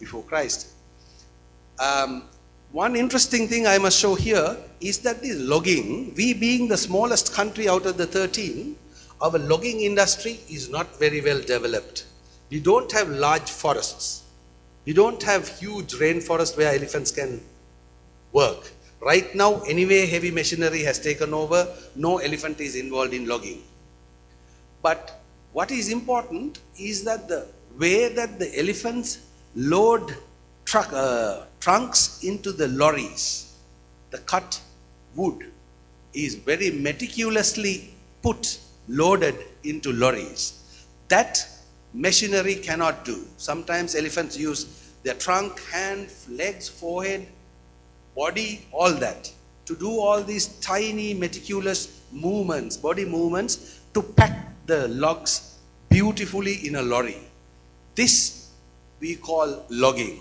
before Christ. One interesting thing I must show here is that the logging, we being the smallest country out of the 13, our logging industry is not very well developed. We don't have large forests. We don't have huge rainforests where elephants can work. Right now, anyway, heavy machinery has taken over. No elephant is involved in logging. But what is important is that the way that the elephants load trunks into the lorries, the cut wood is very meticulously loaded into lorries. That machinery cannot do. Sometimes elephants use their trunk, hand, legs, forehead, body, all that, to do all these tiny meticulous movements, body movements, to pack the logs beautifully in a lorry. This we call logging.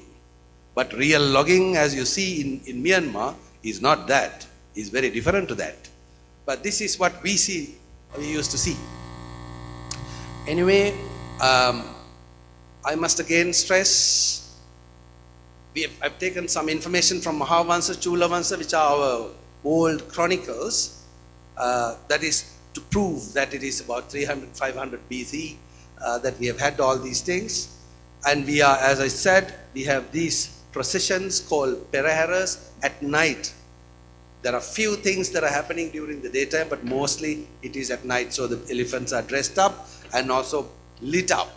But real logging, as you see in Myanmar, is not that. It's very different to that. But this is what we used to see. Anyway, I must again stress, I've taken some information from Mahavansa, Chulavansa, which are our old chronicles, that is to prove that it is about 300, 500 BC that we have had all these things. And we are, as I said, we have these processions called Pereheras at night. There are few things that are happening during the daytime, but mostly it is at night. So the elephants are dressed up and also lit up.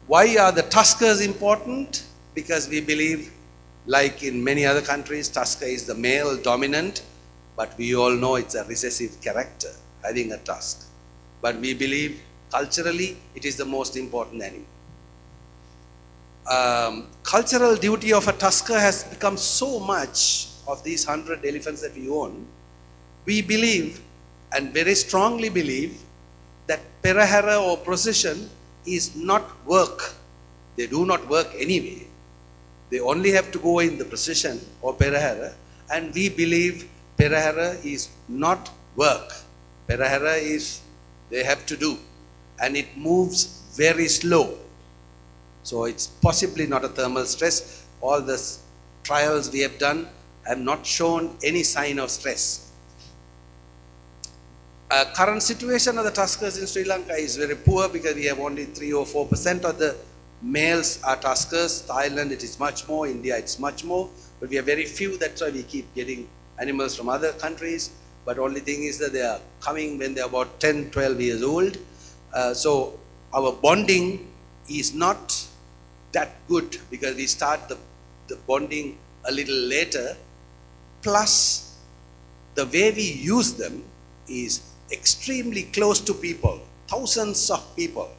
Why are the tuskers important? Because we believe, like in many other countries, tusker is the male dominant, but we all know it's a recessive character, having a tusk. But we believe culturally it is the most important animal. Cultural duty of a tusker has become so much of these 100 elephants that we own. We believe, and very strongly believe, that Perehera or procession is not work. They do not work anyway. They only have to go in the procession or Perehera, and we believe Perehera is not work. Perehera is they have to do, and it moves very slow. So it's possibly not a thermal stress. All the trials we have done have not shown any sign of stress. Current situation of the tuskers in Sri Lanka is very poor because we have only 3 or 4% of the males are tuskers. Thailand it is much more, India it's much more, but we have very few. That's why we keep getting animals from other countries. But only thing is that they are coming when they are about 10, 12 years old. So our bonding is not that good because we start the bonding a little later. Plus, the way we use them is extremely close to people, thousands of people.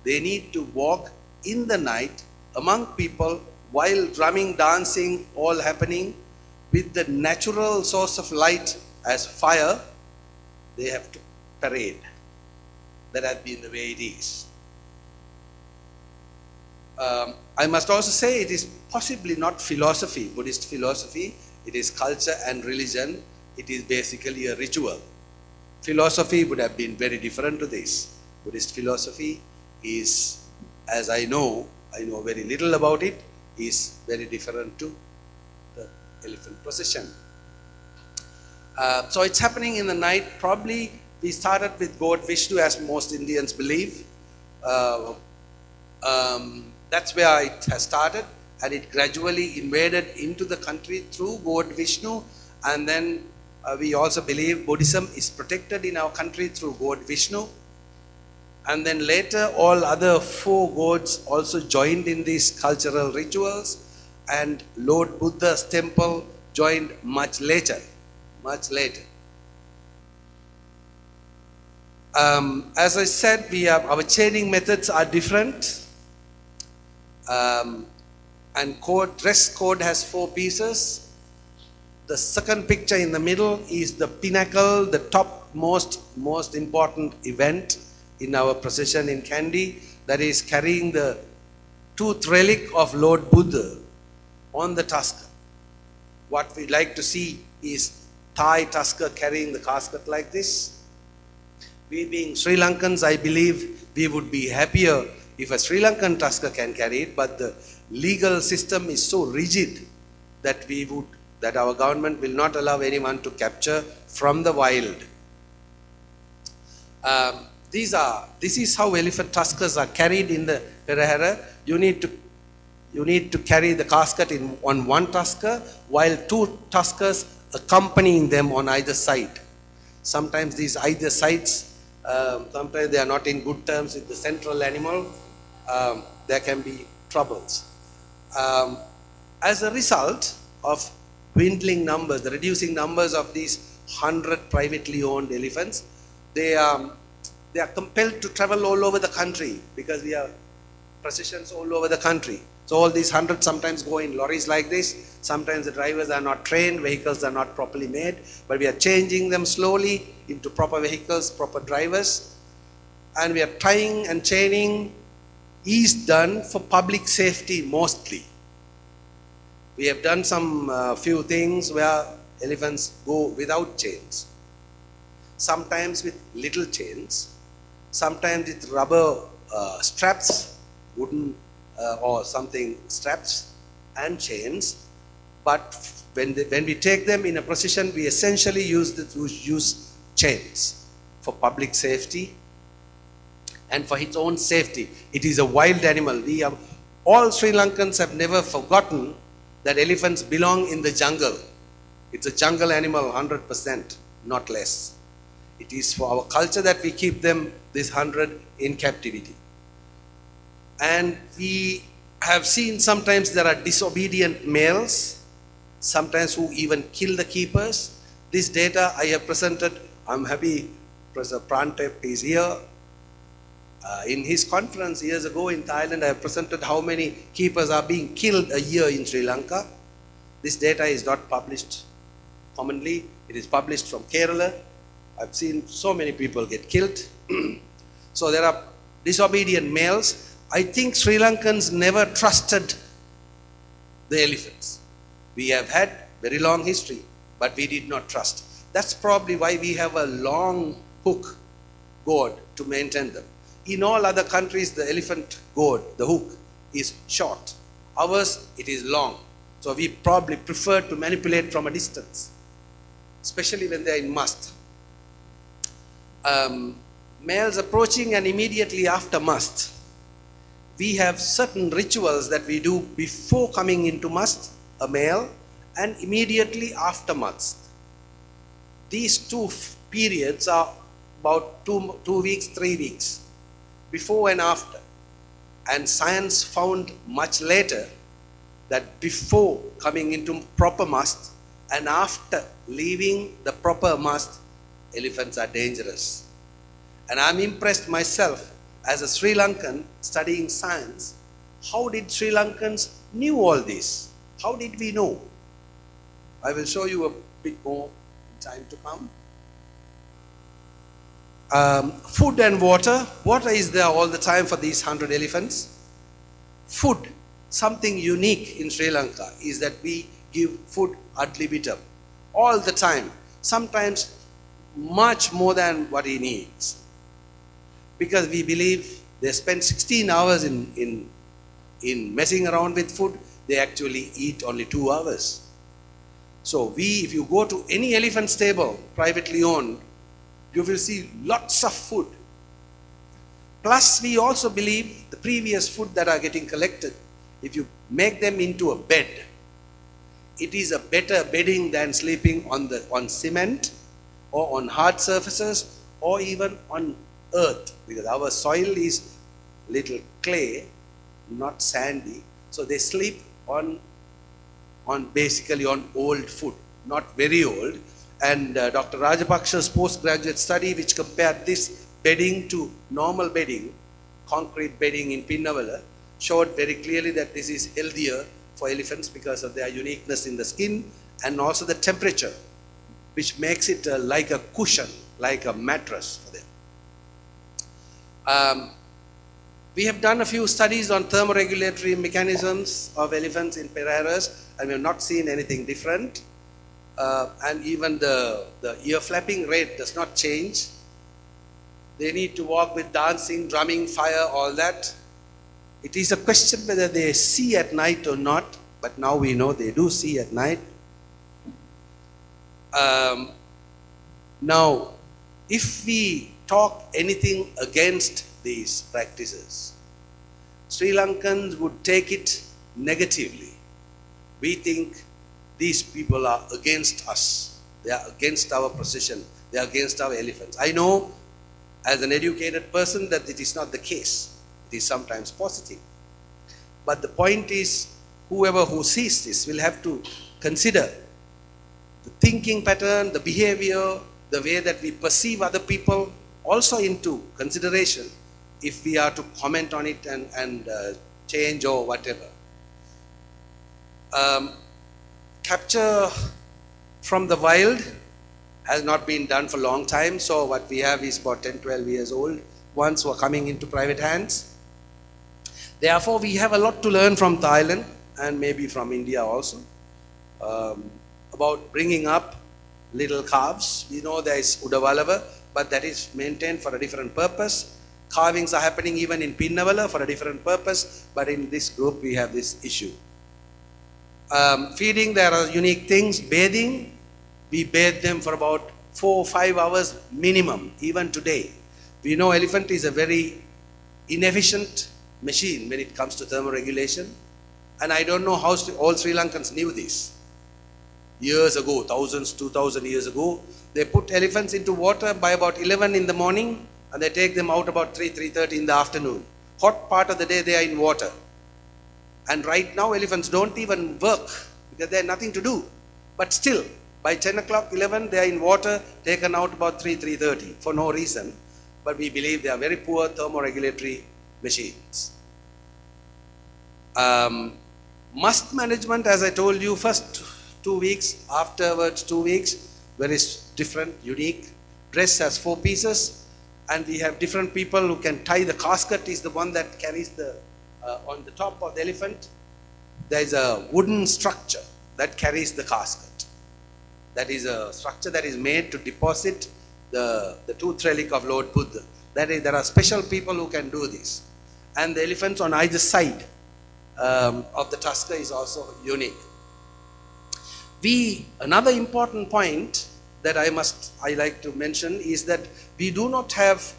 They need to walk in the night among people while drumming, dancing, all happening with the natural source of light as fire. They have to parade. That has been the way it is. I must also say it is possibly not philosophy, Buddhist philosophy. It is culture and religion. It is basically a ritual. Philosophy would have been very different to this. Buddhist philosophy is, as I know very little about it, is very different to the elephant procession. So it's happening in the night. Probably we started with God Vishnu, as most Indians believe. That's where it has started, and it gradually invaded into the country through God Vishnu, and then we also believe Buddhism is protected in our country through God Vishnu, and then later all other 4 gods also joined in these cultural rituals, and Lord Buddha's temple joined much later. As I said, our chaining methods are different. And dress code has 4 pieces. The second picture in the middle is the pinnacle, the top most important event in our procession in Kandy, that is carrying the tooth relic of Lord Buddha on the tusker. What we like to see is Thai tusker carrying the casket like this. We being Sri Lankans, I believe we would be happier if a Sri Lankan tusker can carry it, but the legal system is so rigid that that our government will not allow anyone to capture from the wild. This is how elephant tuskers are carried in the Perehera. You need to carry the casket on one tusker, while two tuskers accompanying them on either side. Sometimes these either sides, sometimes they are not in good terms with the central animal. There can be troubles. As a result of dwindling numbers, the reducing numbers of these 100 privately owned elephants, they are compelled to travel all over the country because we have processions all over the country. So all these 100 sometimes go in lorries like this. Sometimes the drivers are not trained, vehicles are not properly made, but we are changing them slowly into proper vehicles, proper drivers. And we are tying and chaining is done for public safety mostly. We have done some few things where elephants go without chains. Sometimes with little chains, sometimes with rubber straps, wooden or something straps and chains. But when we take them in a procession, we essentially use chains for public safety and for its own safety. It is a wild animal. All Sri Lankans have never forgotten that elephants belong in the jungle. It's a jungle animal 100%, not less. It is for our culture that we keep them, this 100, in captivity. And we have seen sometimes there are disobedient males, sometimes who even kill the keepers. This data I have presented. I'm happy Professor Prantep is here. In his conference years ago in Thailand, I have presented how many keepers are being killed a year in Sri Lanka. This data is not published commonly. It is published from Kerala. I've seen so many people get killed. So there are disobedient males. I think Sri Lankans never trusted the elephants. We have had very long history, but we did not trust. That's probably why we have a long hook gourd to maintain them. In all other countries, the elephant gourd, the hook, is short. Ours, it is long. So we probably prefer to manipulate from a distance, especially when they are in Musth. Males approaching and immediately after Musth, we have certain rituals that we do before coming into Musth, a male, and immediately after Musth. These two periods are about 2 weeks, 3 weeks, before and after. And science found much later that before coming into proper Musth and after leaving the proper Musth, elephants are dangerous. And I'm impressed myself as a Sri Lankan studying science. How did Sri Lankans knew all this? How did we know? I will show you a bit more in time to come. Food and water. Water is there all the time for these 100 elephants. Food, something unique in Sri Lanka is that we give food ad libitum all the time. Sometimes much more than what he needs. Because we believe they spend 16 hours in messing around with food, they actually eat only 2 hours. So if you go to any elephant stable, privately owned, you will see lots of food. Plus, we also believe the previous food that are getting collected, if you make them into a bed, it is a better bedding than sleeping on cement or on hard surfaces or even on earth, because our soil is little clay, not sandy. So they sleep on basically on old food, not very old. And Dr. Rajapaksha's postgraduate study, which compared this bedding to normal bedding, concrete bedding in Pinnavala, showed very clearly that this is healthier for elephants because of their uniqueness in the skin and also the temperature, which makes it like a cushion, like a mattress for them. We have done a few studies on thermoregulatory mechanisms of elephants in Pereheras, and we have not seen anything different. And even the ear flapping rate does not change. They need to walk with dancing, drumming, fire, all that. It is a question whether they see at night or not, but now we know they do see at night. Now, if we talk anything against these practices, Sri Lankans would take it negatively. We think these people are against us. They are against our procession. They are against our elephants. I know as an educated person that it is not the case. It is sometimes positive. But the point is, whoever who sees this will have to consider the thinking pattern, the behavior, the way that we perceive other people also into consideration if we are to comment on it and change or whatever. Capture from the wild has not been done for a long time, so what we have is about 10-12 years old ones who are coming into private hands. Therefore, we have a lot to learn from Thailand and maybe from India also about bringing up little calves. We know there is Udavalava, but that is maintained for a different purpose. Carvings are happening even in Pinnavala for a different purpose, but in this group we have this issue. Feeding, there are unique things. Bathing, we bathe them for about 4 or 5 hours minimum, even today. We know elephant is a very inefficient machine when it comes to thermoregulation, and I don't know how all Sri Lankans knew this. Years ago, 2,000 years ago, they put elephants into water by about 11 in the morning and they take them out about 3:30 in the afternoon. Hot part of the day they are in water. And right now elephants don't even work because they have nothing to do. But still, by 10 o'clock, 11, they are in water, taken out about 3:30 for no reason. But we believe they are very poor thermoregulatory machines. Musth management, as I told you, first 2 weeks, afterwards 2 weeks, very different, unique. Dress has 4 pieces, and we have different people who can tie. The casket is the one that carries the, on the top of the elephant, there is a wooden structure that carries the casket. That is a structure that is made to deposit the tooth relic of Lord Buddha. There are special people who can do this. And the elephants on either side of the tusker is also unique. Another important point that I like to mention is that we do not have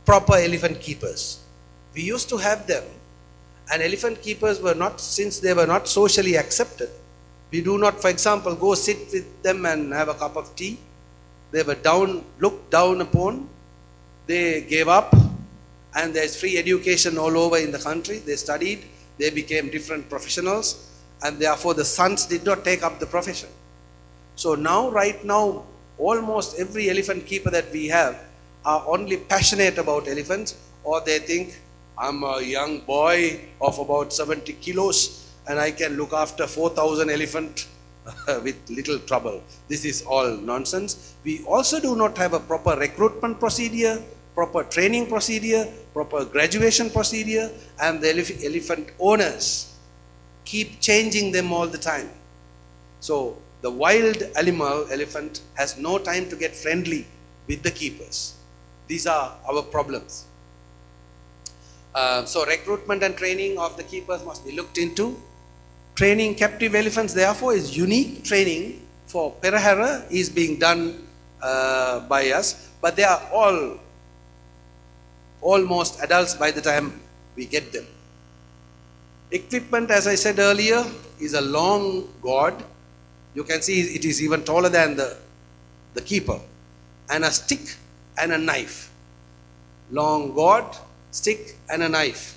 proper elephant keepers. We used to have them, and elephant keepers were not, since they were not socially accepted, we do not, for example, go sit with them and have a cup of tea. They were looked down upon. They gave up, and there's free education all over in the country. They studied, they became different professionals, and therefore the sons did not take up the profession. So now, right now, almost every elephant keeper that we have are only passionate about elephants, or they think, I'm a young boy of about 70 kilos and I can look after 4,000 elephants with little trouble. This is all nonsense. We also do not have a proper recruitment procedure, proper training procedure, proper graduation procedure, and the elephant owners keep changing them all the time. So the wild elephant has no time to get friendly with the keepers. These are our problems. So recruitment and training of the keepers must be looked into. Training captive elephants, therefore, is unique training for Perehera is being done by us, but they are all almost adults by the time we get them. Equipment, as I said earlier, is a long gourd. You can see it is even taller than the keeper, and a stick and a knife. Long gourd, stick and a knife.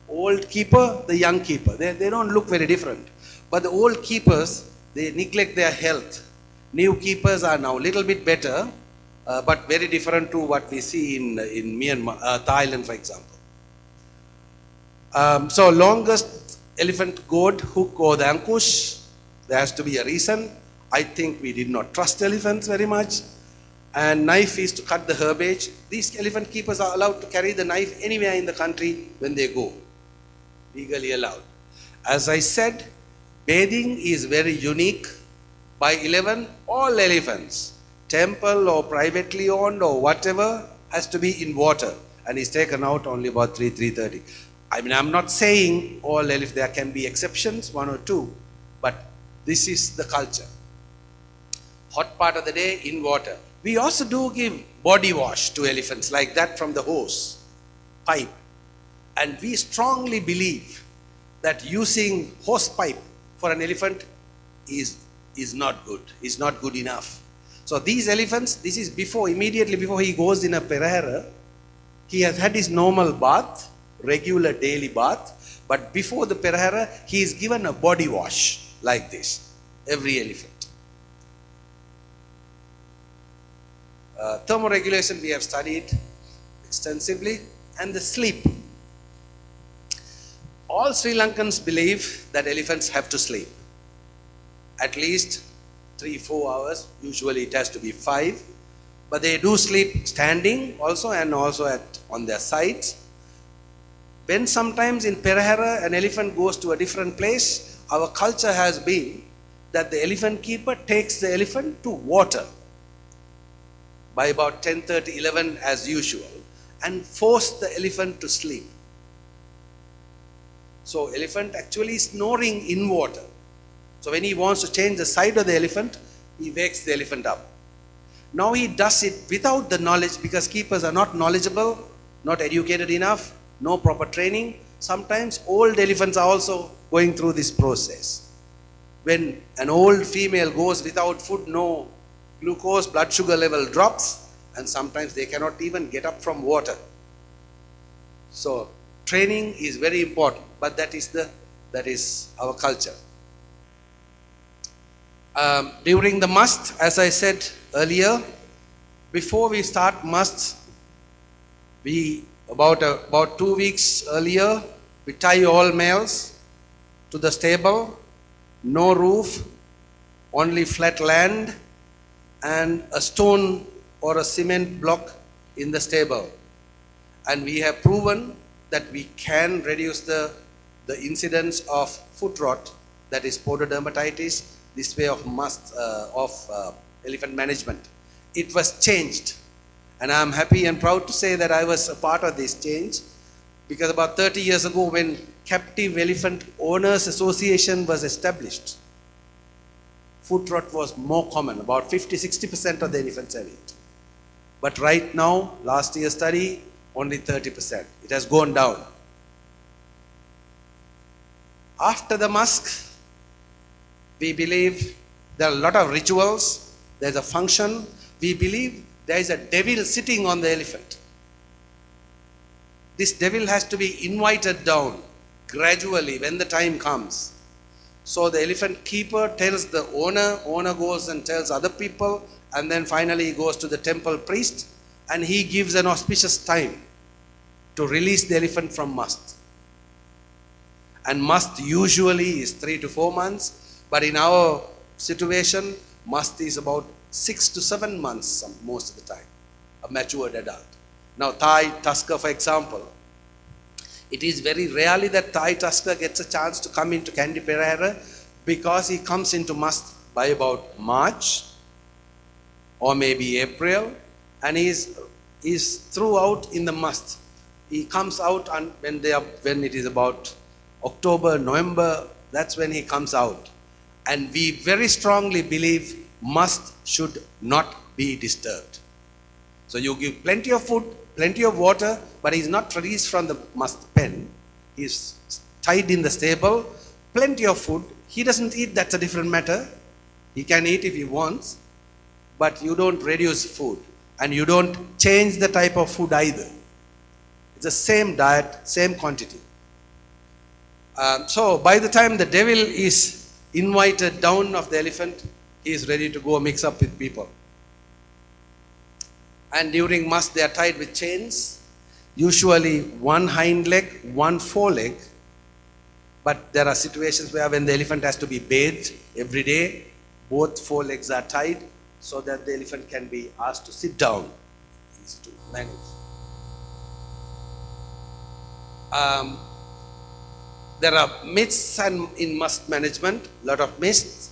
Old keeper, the young keeper. They don't look very different. But the old keepers, they neglect their health. New keepers are now a little bit better, but very different to what we see in Myanmar, Thailand, for example. So longest elephant gourd, hook or the ankush, there has to be a reason. I think we did not trust elephants very much. And knife is to cut the herbage. These elephant keepers are allowed to carry the knife anywhere in the country when they go. Legally allowed. As I said, bathing is very unique. By 11, all elephants, temple or privately owned or whatever, has to be in water and is taken out only about 3:30. I mean, I'm not saying all elephants, there can be exceptions, one or two, but this is the culture. Hot part of the day in water. We also do give body wash to elephants like that from the hose, pipe. And we strongly believe that using hose pipe for an elephant is not good, is not good enough. So these elephants, this is immediately before he goes in a Perehera, he has had his normal bath, regular daily bath, but before the Perehera, he is given a body wash like this, every elephant. Thermoregulation we have studied extensively, and the sleep. All Sri Lankans believe that elephants have to sleep at least 3-4 hours. Usually it has to be 5, but they do sleep standing also, and also on their sides. When sometimes in Perehera an elephant goes to a different place, our culture has been that the elephant keeper takes the elephant to water by about 10:30, 11 as usual, and force the elephant to sleep. So elephant actually is snoring in water. So when he wants to change the side of the elephant, he wakes the elephant up. Now he does it without the knowledge, because keepers are not knowledgeable, not educated enough, no proper training. Sometimes old elephants are also going through this process. When an old female goes without food, no glucose, blood sugar level drops, and sometimes they cannot even get up from water. So training is very important, but that is our culture. During the Musth, as I said earlier, before we start Musth, we about 2 weeks earlier, we tie all males to the stable, no roof, only flat land, and a stone or a cement block in the stable. And we have proven that we can reduce the incidence of foot rot, that is pododermatitis, this way of elephant management. It was changed, and I am happy and proud to say that I was a part of this change, because about 30 years ago, when Captive Elephant Owners Association was established, foot rot was more common. About 50-60% of the elephants have it. But right now, last year's study, only 30%. It has gone down. After the Musth, we believe there are a lot of rituals. There's a function. We believe there is a devil sitting on the elephant. This devil has to be invited down gradually when the time comes. So the elephant keeper tells the owner goes and tells other people, and then finally he goes to the temple priest, and he gives an auspicious time to release the elephant from Musth. And Musth usually is 3 to 4 months, but in our situation, Musth is about 6 to 7 months most of the time, a matured adult. Now Thai tusker, for example, it is very rarely that Thai tusker gets a chance to come into Candy Perehera, because he comes into Musth by about March or maybe April, and he is throughout in the Musth. He comes out when it is about October, November, that's when he comes out. And we very strongly believe Musth should not be disturbed. So you give plenty of food, plenty of water, but he's not released from the Musth pen. He's tied in the stable, plenty of food. He doesn't eat, that's a different matter. He can eat if he wants, but you don't reduce food, and you don't change the type of food either. It's the same diet, same quantity. So by the time the devil is invited down of the elephant, he is ready to go mix up with people. And during Musth, they are tied with chains, usually one hind leg, one foreleg. But there are situations where when the elephant has to be bathed every day, both forelegs are tied so that the elephant can be asked to sit down. Easy to manage. There are myths in Musth management, a lot of myths.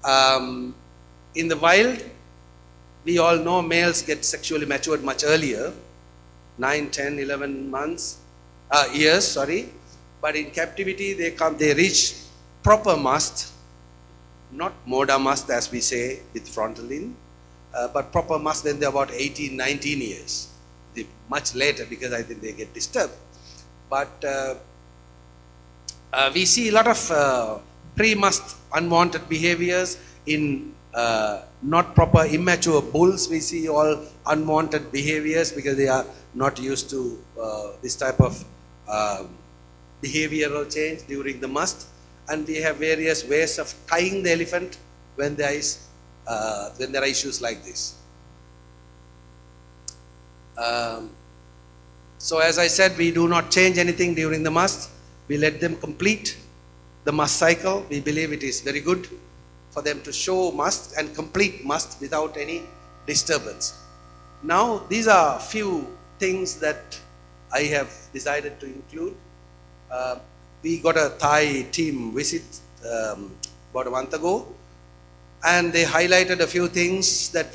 In the wild, we all know males get sexually matured much earlier, 9, 10, 11 months. years, sorry. But in captivity, they reach proper must, not moda must as we say with frontalin, but proper must when they're about 18, 19 years. Much later because I think they get disturbed. But we see a lot of pre-must unwanted behaviors in not proper immature bulls. We see all unwanted behaviors because they are not used to this type of behavioral change during the must. And we have various ways of tying the elephant when there are issues like this. So as I said, we do not change anything during the must. We let them complete the must cycle. We believe it is very good for them to show must and complete must without any disturbance. Now, these are few things that I have decided to include. We got a Thai team visit about a month ago, and they highlighted a few things that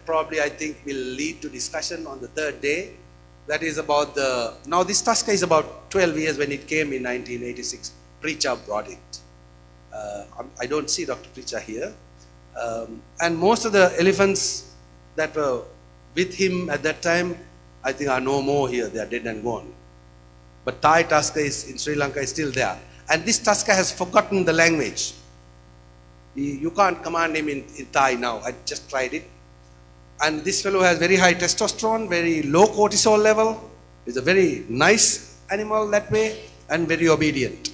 probably I think will lead to discussion on the third day. That is about now this tusker is about 12 years when it came in 1986. Precha brought it. I don't see Dr. Precha here. And most of the elephants that were with him at that time, I think are no more here. They are dead and gone. But Thai tusker in Sri Lanka is still there. And this tusker has forgotten the language. You can't command him in Thai now. I just tried it. And this fellow has very high testosterone, very low cortisol level. He's a very nice animal that way and very obedient.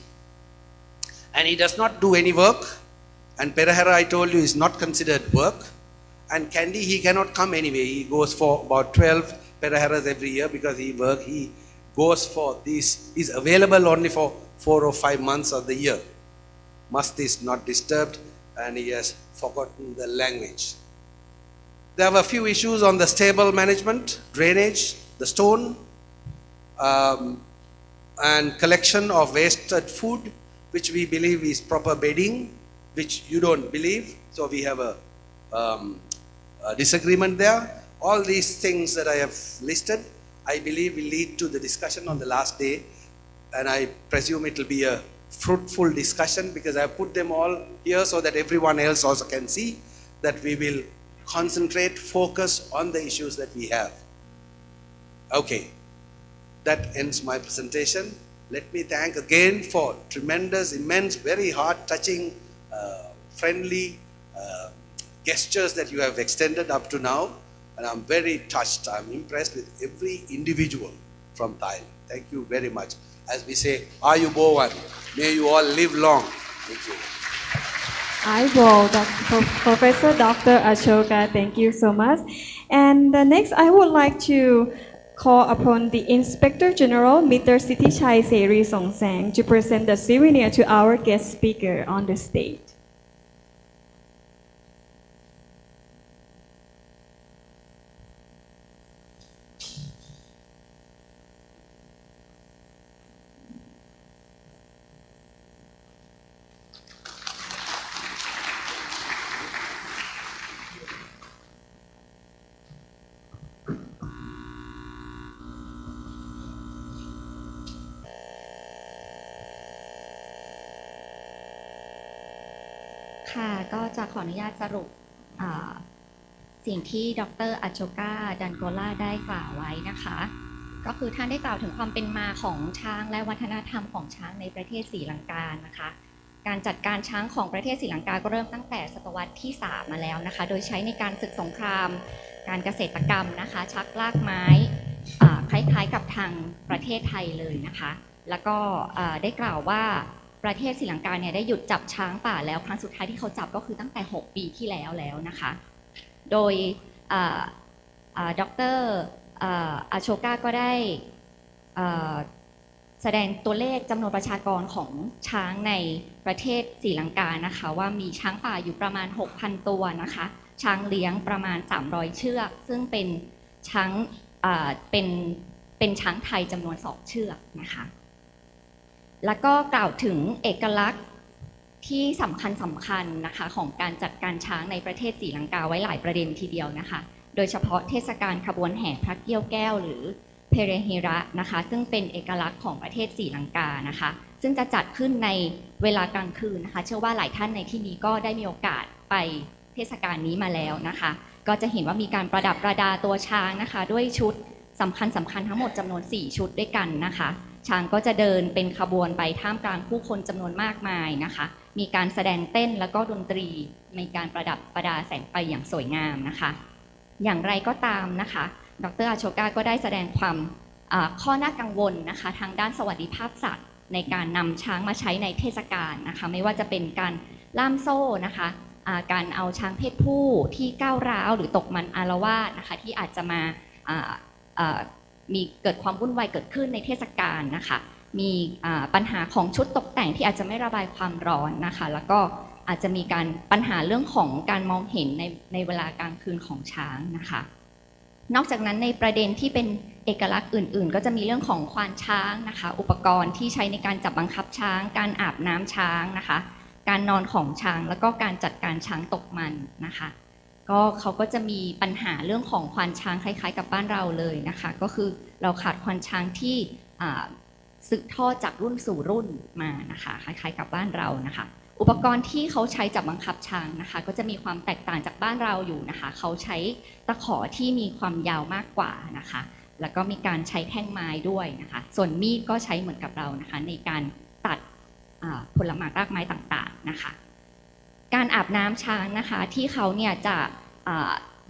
And he does not do any work. And Perehera, I told you, is not considered work. And Candy, he cannot come anyway. He goes for about 12 Pereheras every year because he goes for these. He's available only for 4 or 5 months of the year. Musth is not disturbed and he has forgotten the language. There were a few issues on the stable management, drainage, the stone, and collection of wasted food, which we believe is proper bedding, which you don't believe. So we have a disagreement there. All these things that I have listed, I believe will lead to the discussion on the last day, and I presume it will be a fruitful discussion because I have put them all here so that everyone else also can see that we will concentrate, focus on the issues that we have. Okay, that ends my presentation. Let me thank again for tremendous, immense, very heart-touching, friendly gestures that you have extended up to now. And I'm very touched, I'm impressed with every individual from Thailand. Thank you very much. As we say, Ayubowan, may you all live long. Thank you. Professor Dr. Ashoka, thank you so much. And next, I would like to call upon the Inspector General, Mr. Sitichai Seri Songsang, to present the souvenir to our guest speaker on the stage.ค่ะก็จะขออนุญาตสรุปสิ่งที่ดร.อัชโชกาดันโกล่าได้กล่าวไว้นะคะก็คือท่านได้กล่าวถึงความเป็นมาของช้างและวัฒนธรรมของช้างในประเทศศรีลังกานะคะการจัดการช้างของประเทศศรีลังกาก็เริ่มตั้งแต่ศตวรรษที่3มาแล้วนะคะโดยใช้ในการศึกสงครามการเกษตรกรรมนะคะชักลากไม้คล้ายๆกับทางประเทศไทยเลยนะคะแล้วก็ได้กล่าวว่าประเทศศรีลังกาเนี่ยได้หยุดจับช้างป่าแล้วครั้งสุดท้ายที่เขาจับก็คือตั้งแต่6 ปีที่แล้วนะคะโดยดร.อาโชกาก็ได้แสดงตัวเลขจำนวนประชากรของช้างในประเทศศรีลังกานะคะว่ามีช้างป่าอยู่ประมาณ 6,000 ตัวนะคะช้างเลี้ยงประมาณ300เชือกซึ่งเป็นช้างเป็นช้างไทยจำนวน2เชือกนะคะแล้วก็กล่าวถึงเอกลักษณ์ที่สำคัญนะคะของการจัดการช้างในประเทศศรีลังกาไว้หลายประเด็นทีเดียวนะคะโดยเฉพาะเทศกาลขบวนแห่พระเกี้ยวแก้วหรือ เพเรเฮระนะคะซึ่งเป็นเอกลักษณ์ของประเทศศรีลังกานะคะซึ่งจะจัดขึ้นในเวลากลางคืนนะคะเชื่อว่าหลายท่านในที่นี้ก็ได้มีโอกาสไปเทศกาลนี้มาแล้วนะคะก็จะเห็นว่ามีการประดับประดาตัวช้างนะคะด้วยชุดสำคัญทั้งหมดจำนวน4ชุดด้วยกันนะคะช้างก็จะเดินเป็นขบวนไปท่ามกลางผู้คนจำนวนมากมายนะคะมีการแสดงเต้นแล้วก็ดนตรีมีการประดับประดาแสงไฟอย่างสวยงามนะคะอย่างไรก็ตามนะคะดร.อาโชกาก็ได้แสดงความข้อน่ากังวลนะคะทางด้านสวัสดิภาพสัตว์ในการนำช้างมาใช้ในเทศกาลนะคะไม่ว่าจะเป็นการล่ามโซ่นะคะการเอาช้างเพศผู้ที่ก้าวร้าวหรือตกมันอาละวาดนะคะที่อาจจะมามีเกิดความวุ่นวายเกิดขึ้นในเทศกาลนะคะมีปัญหาของชุดตกแต่งที่อาจจะไม่ระบายความร้อนนะคะแล้วก็อาจจะมีการปัญหาเรื่องของการมองเห็นในเวลากลางคืนของช้างนะคะนอกจากนั้นในประเด็นที่เป็นเอกลักษณ์อื่นๆก็จะมีเรื่องของควานช้างนะคะอุปกรณ์ที่ใช้ในการจับบังคับช้างการอาบน้ำช้างนะคะการนอนของช้างแล้วก็การจัดการช้างตกมันนะคะก็เขาก็จะมีปัญหาเรื่องของควานช้างคล้ายๆกับบ้านเราเลยนะคะก็คือเราขาดควานช้างที่สืบทอดจากรุ่นสู่รุ่นมานะคะคล้ายๆกับบ้านเรานะคะอุปกรณ์ที่เขาใช้จับบังคับช้างนะคะก็จะมีความแตกต่างจากบ้านเราอยู่นะคะเขาใช้ตะขอที่มีความยาวมากกว่านะคะแล้วก็มีการใช้แท่งไม้ด้วยนะคะส่วนมีดก็ใช้เหมือนกับเรานะคะในการตัดผลไม้รากไม้ต่างๆนะคะการอาบน้ำช้างนะคะที่เขาเนี่ยจะ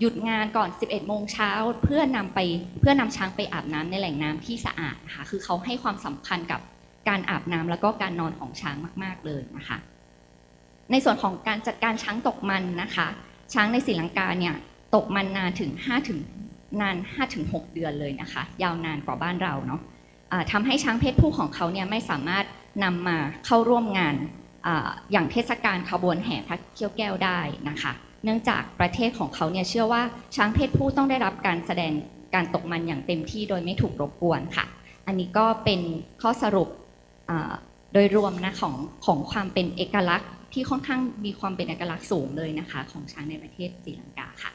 หยุดงานก่อน 11 โมงเช้าเพื่อนำช้างไปอาบน้ำในแหล่งน้ำที่สะอาดนะคะคือเขาให้ความสำคัญกับการอาบน้ำแล้วก็การนอนของช้างมากๆเลยนะคะในส่วนของการจัดการช้างตกมันนะคะช้างในศรีลังกาเนี่ยตกมันนานถึง 5-6 เดือนเลยนะคะยาวนานกว่าบ้านเราเนาะทำให้ช้างเพศผู้ของเขาเนี่ยไม่สามารถนำมาเข้าร่วมงานอย่างเทศกาลขบวนแห่พระเขี้ยวแก้วได้นะคะเนื่องจากประเทศของเขาเนี่ยเชื่อว่าช้างเพศผู้ต้องได้รับการแสดงการตกมันอย่างเต็มที่โดยไม่ถูกรบกวนค่ะอันนี้ก็เป็นข้อสรุปโดยรวมนะของความเป็นเอกลักษณ์ที่ค่อนข้างมีความเป็นเอกลักษณ์สูงเลยนะคะของช้างในประเทศศรีลังกาค่ะ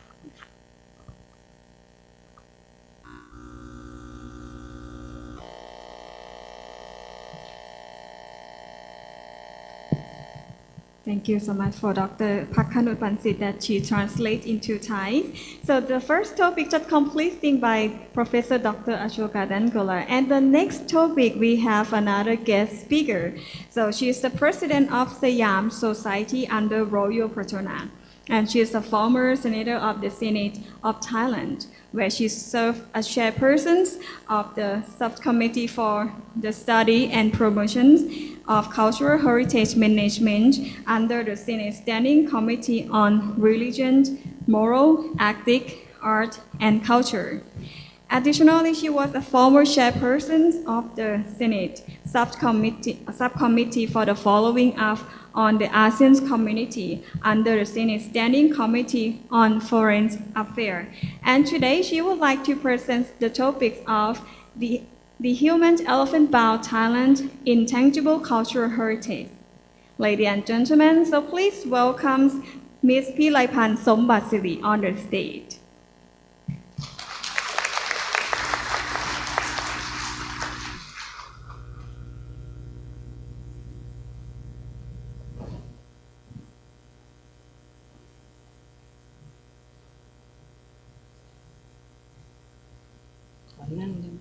Thank you so much for Dr. Pakhanutpansit that she translates into Thai. So the first topic just completing by Professor Dr. Ashoka Dangola. And the next topic we have another guest speaker. So she is the president of Siam Society under Royal Patronage. And she is a former senator of the Senate of Thailand, where she served as chairperson of the subcommittee for the study and promotions of cultural heritage management under the Senate Standing Committee on Religion, Moral, Ethics, Art, and Culture. Additionally, she was a former chairperson of the Senate subcommittee for the following up on the ASEAN community under the Senate Standing Committee on Foreign Affairs. And today she would like to present the topics of the human elephant bow Thailand intangible cultural heritage. Ladies and gentlemen, so please welcome Ms. Pilaipan Sombatsiri on the stage. นั่งเลย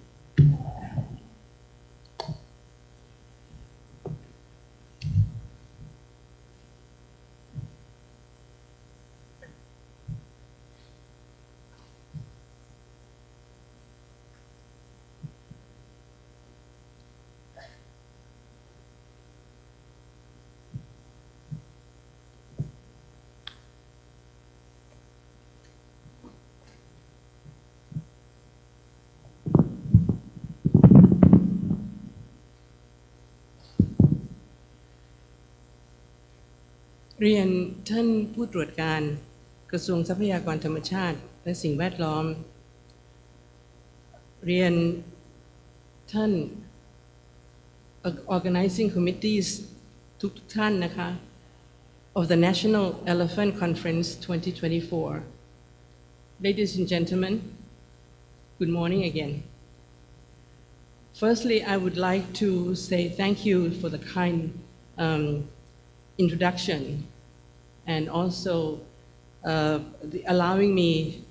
เรียนท่านผู้ตรวจการกระทรวงทรัพยากรธรรมชาติและสิ่งแวดล้อมเรียนท่าน organizing committees ทุกท่านนะคะ of the National Elephant Conference 2024 Ladies and gentlemen, good morning again. Firstly, I would like to say thank you for the kind introduction and also allowing me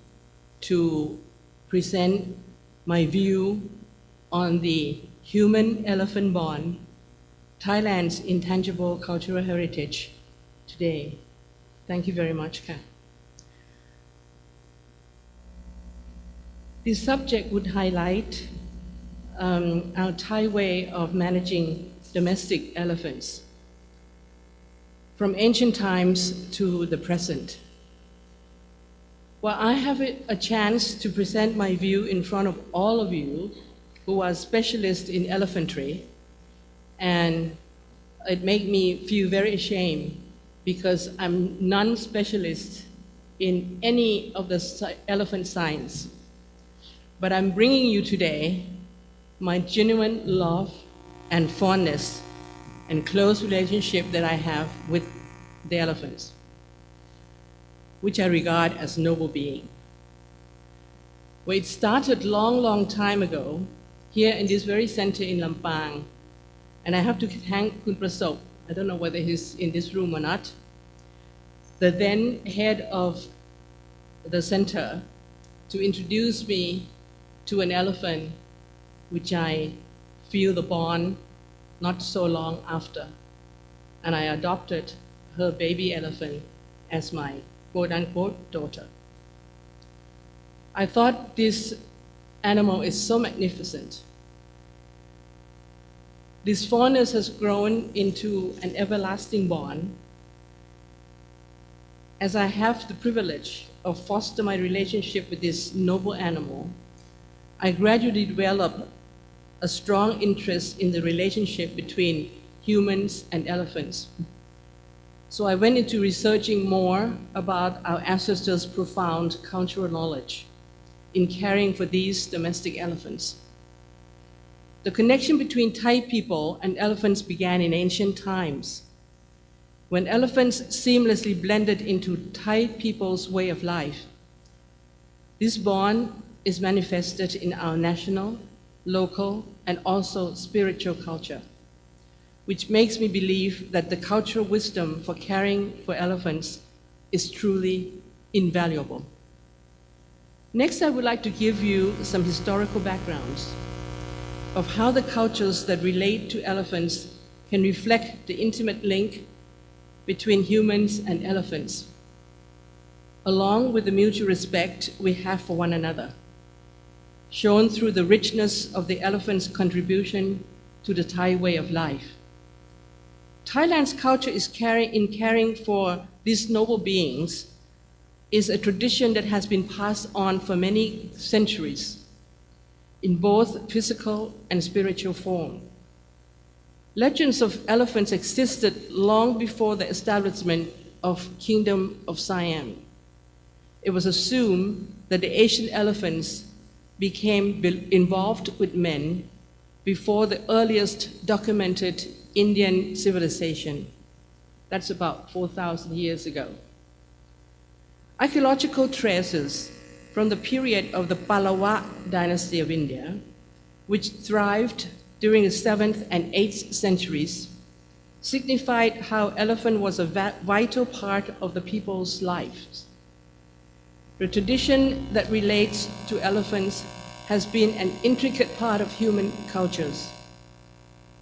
to present my view on the human-elephant bond, Thailand's intangible cultural heritage today. Thank you very much, Ka. This subject would highlight our Thai way of managing domestic elephants from ancient times to the present. Well, I have a chance to present my view in front of all of you who are specialists in elephantry, and it made me feel very ashamed because I'm non-specialist in any of the elephant science. But I'm bringing you today my genuine love and fondness and close relationship that I have with the elephants, which I regard as noble being. Well, it started long time ago here in this very center in Lampang, and I have to thank Kun Prasop. I don't know whether he's in this room or not. The then head of the center to introduce me to an elephant, which I feel the bond not so long after. And I adopted her baby elephant as my quote-unquote daughter. I thought this animal is so magnificent. This fondness has grown into an everlasting bond. As I have the privilege of fostering my relationship with this noble animal, I gradually developed a strong interest in the relationship between humans and elephants. So I went into researching more about our ancestors' profound cultural knowledge in caring for these domestic elephants. The connection between Thai people and elephants began in ancient times, when elephants seamlessly blended into Thai people's way of life. This bond is manifested in our national, local, and also spiritual culture, which makes me believe that the cultural wisdom for caring for elephants is truly invaluable. Next, I would like to give you some historical backgrounds of how the cultures that relate to elephants can reflect the intimate link between humans and elephants, along with the mutual respect we have for one another, shown through the richness of the elephant's contribution to the Thai way of life. Thailand's culture is caring for these noble beings is a tradition that has been passed on for many centuries in both physical and spiritual form. Legends of elephants existed long before the establishment of Kingdom of Siam. It was assumed that the Asian elephants became involved with men before the earliest documented Indian civilization. That's about 4,000 years ago. Archaeological traces from the period of the Pallava dynasty of India, which thrived during the 7th and 8th centuries, signified how elephant was a vital part of the people's lives. The tradition that relates to elephants has been an intricate part of human cultures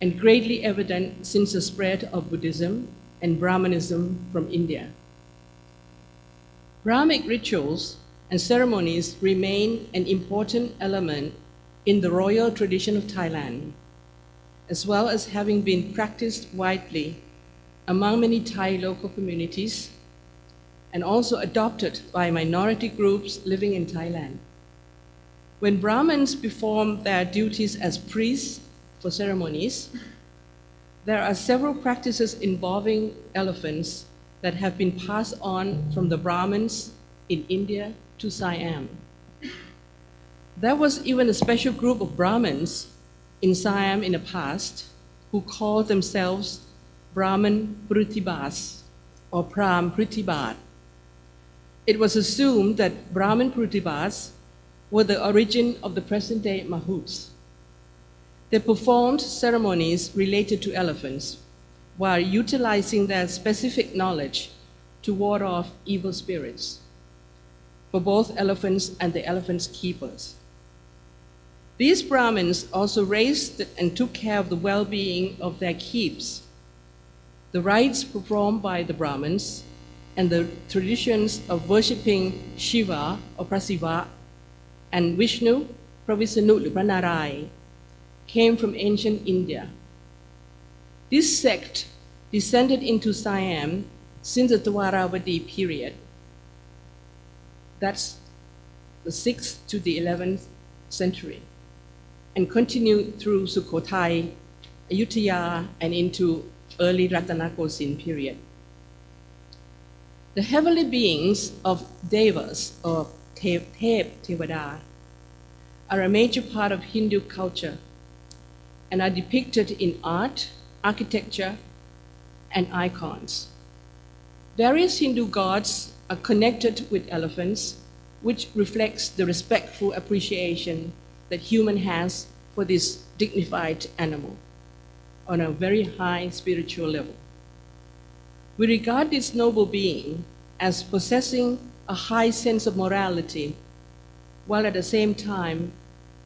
and greatly evident since the spread of Buddhism and Brahmanism from India. Brahmic rituals and ceremonies remain an important element in the royal tradition of Thailand, as well as having been practiced widely among many Thai local communities and also adopted by minority groups living in Thailand. When Brahmins perform their duties as priests for ceremonies, there are several practices involving elephants that have been passed on from the Brahmins in India to Siam. There was even a special group of Brahmins in Siam in the past who called themselves Brahman Prutibas or Pram Prutibat. It was assumed that Brahman Prutibas were the origin of the present-day Mahouts. They performed ceremonies related to elephants while utilizing their specific knowledge to ward off evil spirits for both elephants and the elephants' keepers. These Brahmins also raised and took care of the well-being of their keeps. The rites performed by the Brahmins and the traditions of worshipping Shiva or Prasiva and Vishnu, Pravisanu หรือพระนารายณ์ came from ancient India. This sect descended into Siam since the Dwaravadi period. That's the 6th to the 11th century, and continued through Sukhothai, Ayutthaya, and into early Ratanakosin period. The heavenly beings of Devas or Tevada are a major part of Hindu culture and are depicted in art, architecture, and icons. Various Hindu gods are connected with elephants, which reflects the respectful appreciation that human has for this dignified animal on a very high spiritual level. We regard this noble being as possessing a high sense of morality, while at the same time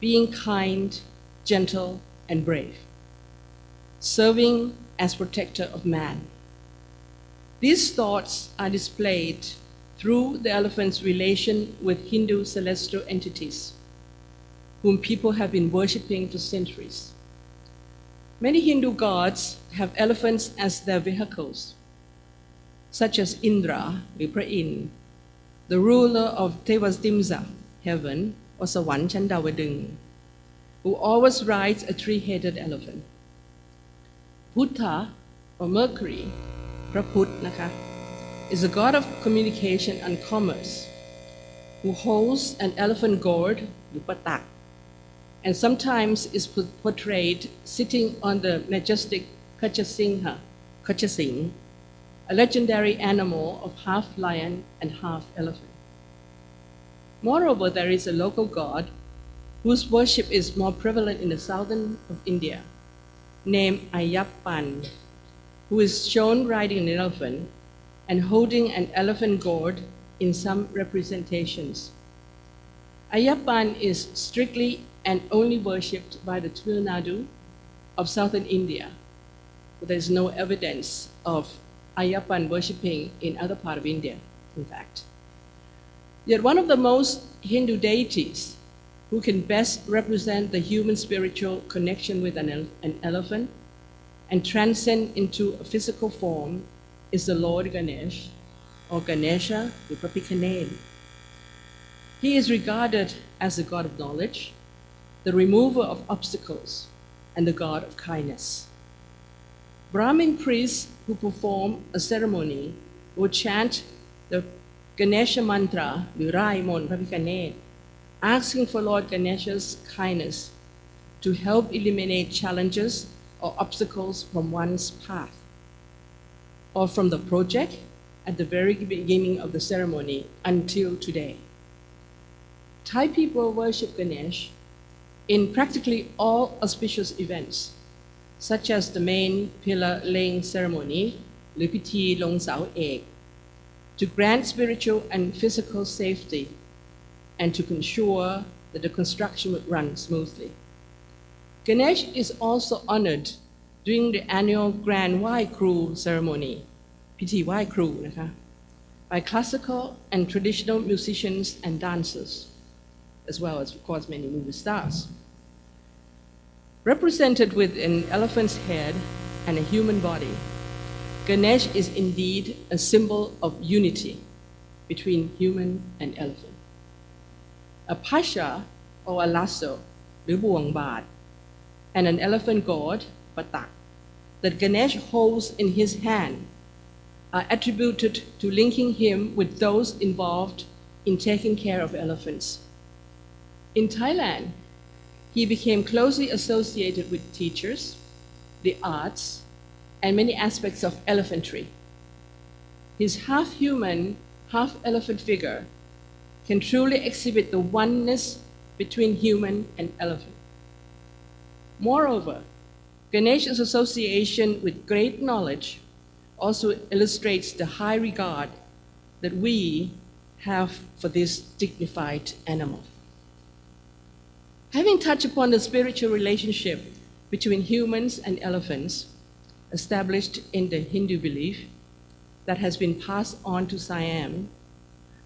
being kind, gentle, and brave, serving as protector of man. These thoughts are displayed through the elephant's relation with Hindu celestial entities, whom people have been worshipping for centuries. Many Hindu gods have elephants as their vehicles, such as Indra, หรือพระอินทร์ the ruler of Tevasdimsa, heaven, or สวรรค์ชั้นดาวดึงส์ who always rides a three-headed elephant. Buddha, or Mercury, พระพุทธนะคะ is a god of communication and commerce, who holds an elephant gourd, หรือปะตัก and sometimes is portrayed sitting on the majestic Kachasingh, a legendary animal of half lion and half elephant. Moreover, there is a local god whose worship is more prevalent in the southern of India, named Ayyappan, who is shown riding an elephant and holding an elephant gourd in some representations. Ayyappan is strictly and only worshipped by the Tamil Nadu of southern India, but there is no evidence of Ayyappan worshipping in other part of India, in fact. Yet one of the most Hindu deities who can best represent the human spiritual connection with an elephant and transcend into a physical form is the Lord Ganesh, or Ganesha, หรือพระพิฆเนศ He is regarded as the god of knowledge, the remover of obstacles, and the god of kindness. Brahmin priests who perform a ceremony would chant the Ganesha mantra, หรือร่ายมนต์พระพิฆเนศ asking for Lord Ganesha's kindness to help eliminate challenges or obstacles from one's path, or from the project at the very beginning of the ceremony until today. Thai people worship Ganesh in practically all auspicious events, such as the main pillar laying ceremony, หรือพิธีลงเสาเอก to grant spiritual and physical safety and to ensure that the construction would run smoothly. Ganesh is also honored during the annual Grand Vai Kru ceremony, พิธีไหว้ครูนะคะ by classical and traditional musicians and dancers, as well as, of course, many movie stars. Represented with an elephant's head and a human body, Ganesh is indeed a symbol of unity between human and elephant. A pasha, or a lasso, หรือบ่วงบาท and an elephant gourd, ปะตัก that Ganesh holds in his hand are attributed to linking him with those involved in taking care of elephants. In Thailand, he became closely associated with teachers, the arts, and many aspects of elephantry. His half-human, half-elephant figure can truly exhibit the oneness between human and elephant. Moreover, Ganesha's association with great knowledge also illustrates the high regard that we have for this dignified animal. Having touched upon the spiritual relationship between humans and elephants, established in the Hindu belief that has been passed on to Siam,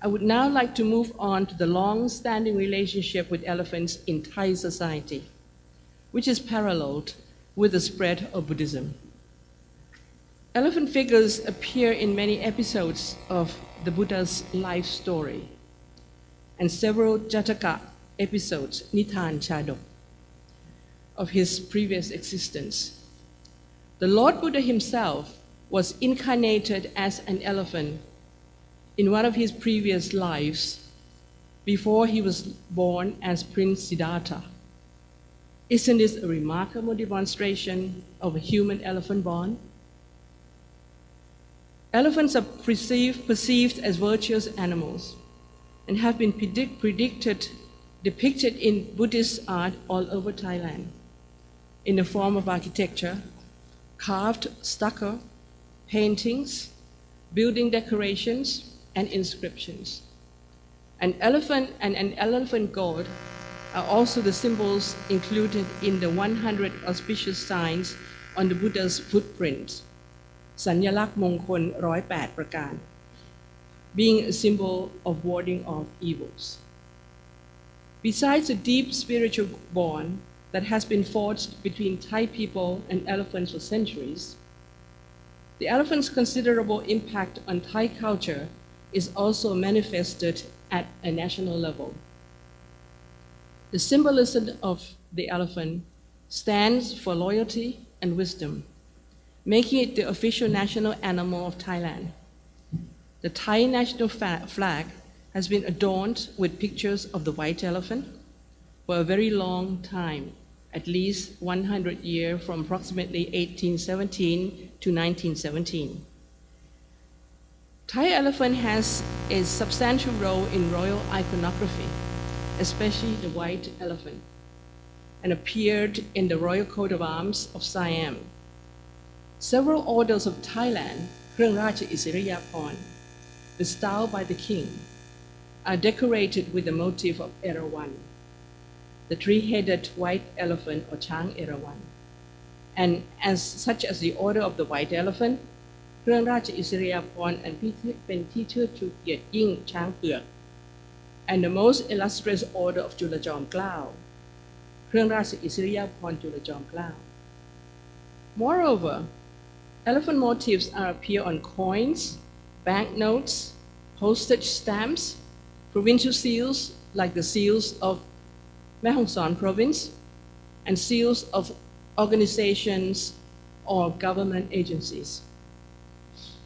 I would now like to move on to the long-standing relationship with elephants in Thai society, which is paralleled with the spread of Buddhism. Elephant figures appear in many episodes of the Buddha's life story and several Jataka episodes, Nitan Chadok, of his previous existence. The Lord Buddha himself was incarnated as an elephant in one of his previous lives before he was born as Prince Siddhartha. Isn't this a remarkable demonstration of a human-elephant bond? Elephants are perceived as virtuous animals and have been depicted in Buddhist art all over Thailand in the form of architecture, carved stucco, paintings, building decorations, and inscriptions. An elephant and an elephant god are also the symbols included in the 100 auspicious signs on the Buddha's footprint, สัญลักษณ์มงคล108 ประการ being a symbol of warding off evils. Besides the deep spiritual bond that has been forged between Thai people and elephants for centuries, the elephant's considerable impact on Thai culture is also manifested at a national level. The symbolism of the elephant stands for loyalty and wisdom, making it the official national animal of Thailand. The Thai national flag has been adorned with pictures of the white elephant for a very long time, at least 100 years from approximately 1817 to 1917. Thai elephant has a substantial role in royal iconography, especially the white elephant, and appeared in the royal coat of arms of Siam. Several orders of Thailand, เครื่องราชอิสริยาภรณ์ bestowed by the king, are decorated with the motif of Erawan, the three-headed white elephant or Chang Erawan, and such as the Order of the White Elephant, เครื่องราชอิสริยาภรณ์อันเป็นที่เชิดชูเกียรติยิ่งช้างเผือก and the most illustrious Order of จุลจอมเกล้า เครื่องราชอิสริยาภรณ์จุลจอมเกล้า Moreover, elephant motifs appear on coins, banknotes, postage stamps, provincial seals like the seals of Mae Hong Son province, and seals of organizations or government agencies.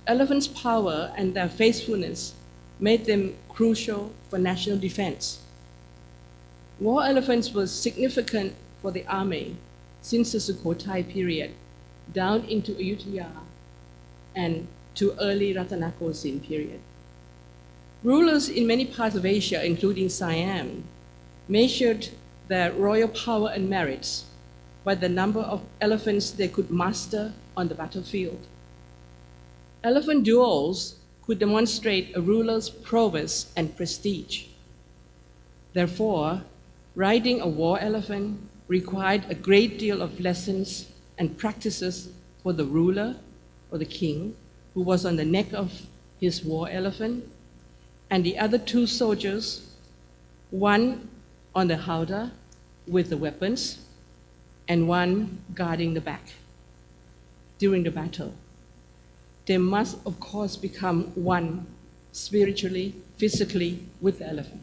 Elephants' power and their faithfulness made them crucial for national defense. War elephants were significant for the army since the Sukhothai period down into Ayutthaya and to early Ratanakosin period. Rulers in many parts of Asia, including Siam, measured their royal power and merits by the number of elephants they could muster on the battlefield. Elephant duels could demonstrate a ruler's prowess and prestige. Therefore, riding a war elephant required a great deal of lessons and practices for the ruler or the king who was on the neck of his war elephant, and the other two soldiers, one on the howdah with the weapons, and one guarding the back during the battle. They must, of course, become one spiritually, physically with the elephant.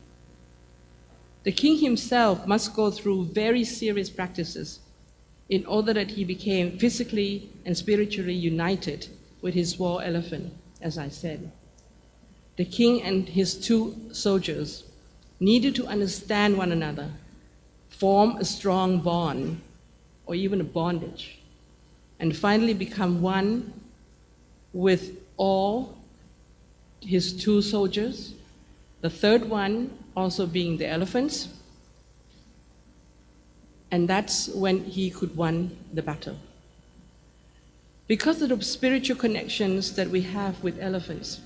The king himself must go through very serious practices in order that he became physically and spiritually united with his war elephant, as I said. The king and his two soldiers needed to understand one another, form a strong bond, or even a bondage, and finally become one with all his two soldiers, the third one also being the elephants, and that's when he could win the battle. Because of the spiritual connections that we have with elephants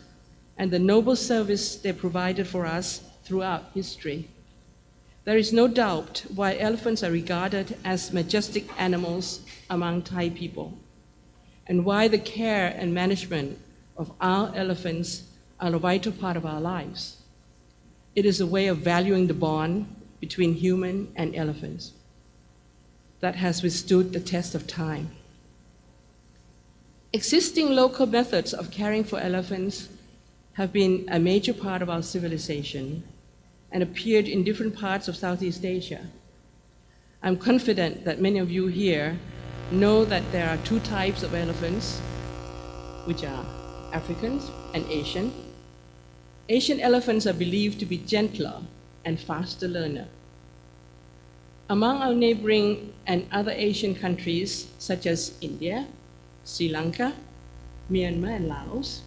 and the noble service they provided for us throughout history, there is no doubt why elephants are regarded as majestic animals among Thai people, and why the care and management of our elephants are a vital part of our lives. It is a way of valuing the bond between human and elephants that has withstood the test of time. Existing local methods of caring for elephants have been a major part of our civilization and appeared in different parts of Southeast Asia. I'm confident that many of you here know that there are two types of elephants, which are Africans and Asian. Asian elephants are believed to be gentler and faster learner. Among our neighboring and other Asian countries, such as India, Sri Lanka, Myanmar, and Laos,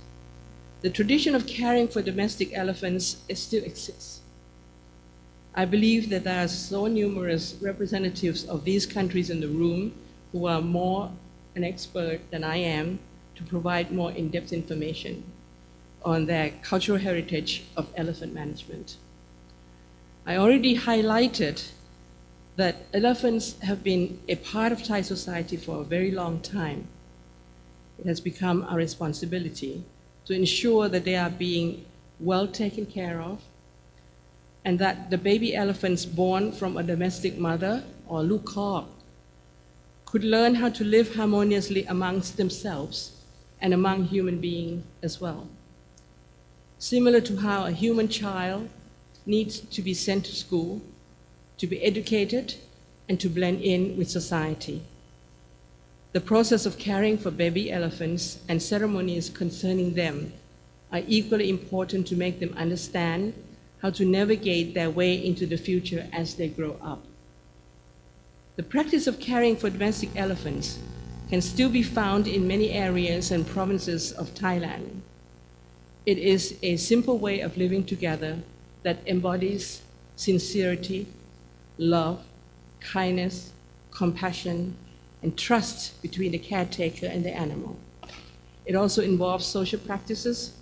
the tradition of caring for domestic elephants still exists. I believe that there are so numerous representatives of these countries in the room who are more an expert than I am to provide more in-depth information on their cultural heritage of elephant management. I already highlighted that elephants have been a part of Thai society for a very long time. It has become our responsibility to ensure that they are being well taken care of, and that the baby elephants born from a domestic mother or lukok could learn how to live harmoniously amongst themselves and among human beings as well. Similar to how a human child needs to be sent to school, to be educated, and to blend in with society. The process of caring for baby elephants and ceremonies concerning them are equally important to make them understand how to navigate their way into the future as they grow up. The practice of caring for domestic elephants can still be found in many areas and provinces of Thailand. It is a simple way of living together that embodies sincerity, love, kindness, compassion, and trust between the caretaker and the animal. It also involves social practices,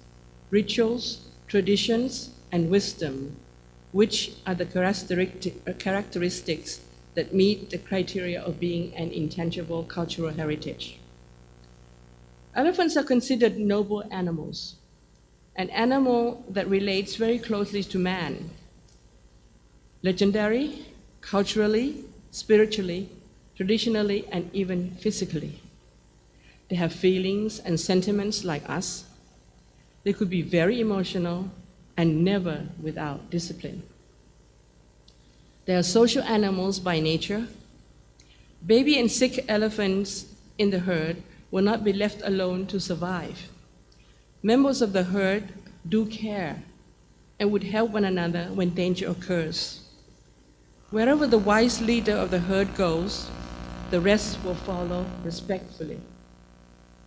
rituals, traditions, and wisdom, which are the characteristics that meet the criteria of being an intangible cultural heritage. Elephants are considered noble animals, an animal that relates very closely to man, legendary, culturally, spiritually, traditionally, and even physically. They have feelings and sentiments like us. They could be very emotional and never without discipline. They are social animals by nature. Baby and sick elephants in the herd will not be left alone to survive. Members of the herd do care and would help one another when danger occurs. Wherever the wise leader of the herd goes, the rest will follow respectfully,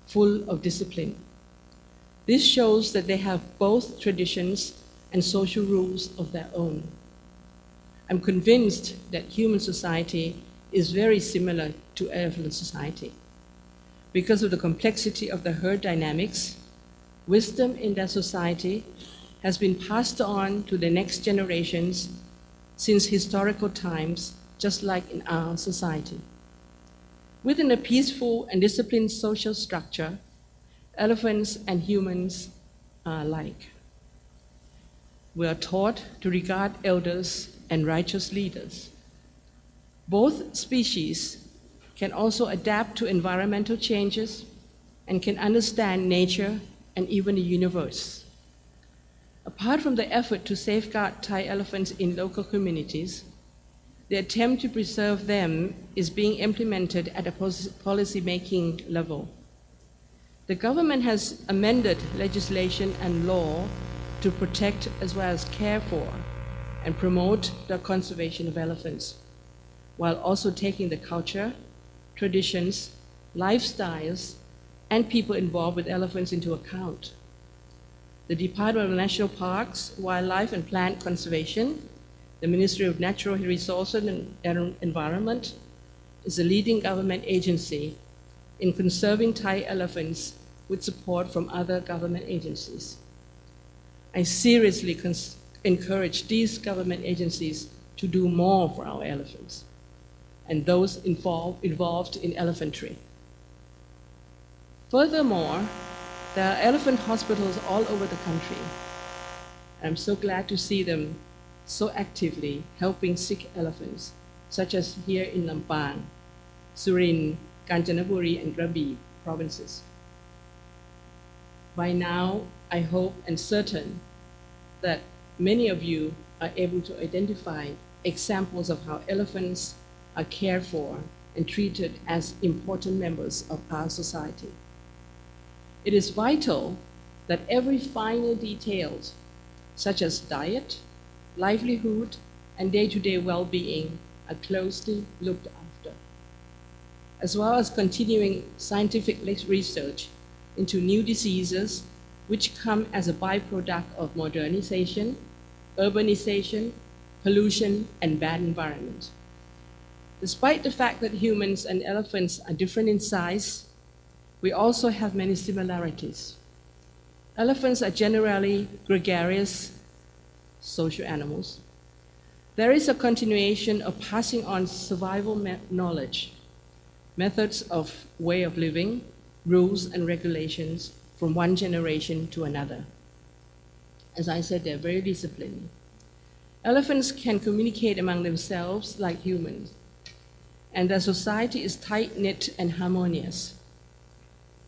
full of discipline. This shows that they have both traditions and social rules of their own. I'm convinced that human society is very similar to elephant society. Because of the complexity of the herd dynamics, wisdom in that society has been passed on to the next generations since historical times, just like in our society. Within a peaceful and disciplined social structure, elephants and humans are alike. We are taught to regard elders and righteous leaders. Both species can also adapt to environmental changes and can understand nature and even the universe. Apart from the effort to safeguard Thai elephants in local communities, the attempt to preserve them is being implemented at a policy-making level. The government has amended legislation and law to protect as well as care for and promote the conservation of elephants, while also taking the culture, traditions, lifestyles, and people involved with elephants into account. The Department of National Parks, Wildlife and Plant Conservation the Ministry of Natural Resources and Environment is a leading government agency in conserving Thai elephants with support from other government agencies. I seriously encourage these government agencies to do more for our elephants and those involved in elephantry. Furthermore, there are elephant hospitals all over the country. I'm so glad to see them so actively helping sick elephants, such as here in Lampang, Surin, Kanchanaburi, and Krabi provinces. By now, I hope and certain that many of you are able to identify examples of how elephants are cared for and treated as important members of our society. It is vital that every finer details, such as diet, livelihood, and day-to-day well-being, are closely looked after, as well as continuing scientific research into new diseases which come as a byproduct of modernization, urbanization, pollution, and bad environment. Despite the fact that humans and elephants are different in size, we also have many similarities. Elephants are generally gregarious social animals. There is a continuation of passing on survival knowledge, methods of way of living, rules and regulations from one generation to another. As I said, they're very disciplined. Elephants can communicate among themselves like humans, and their society is tight-knit and harmonious.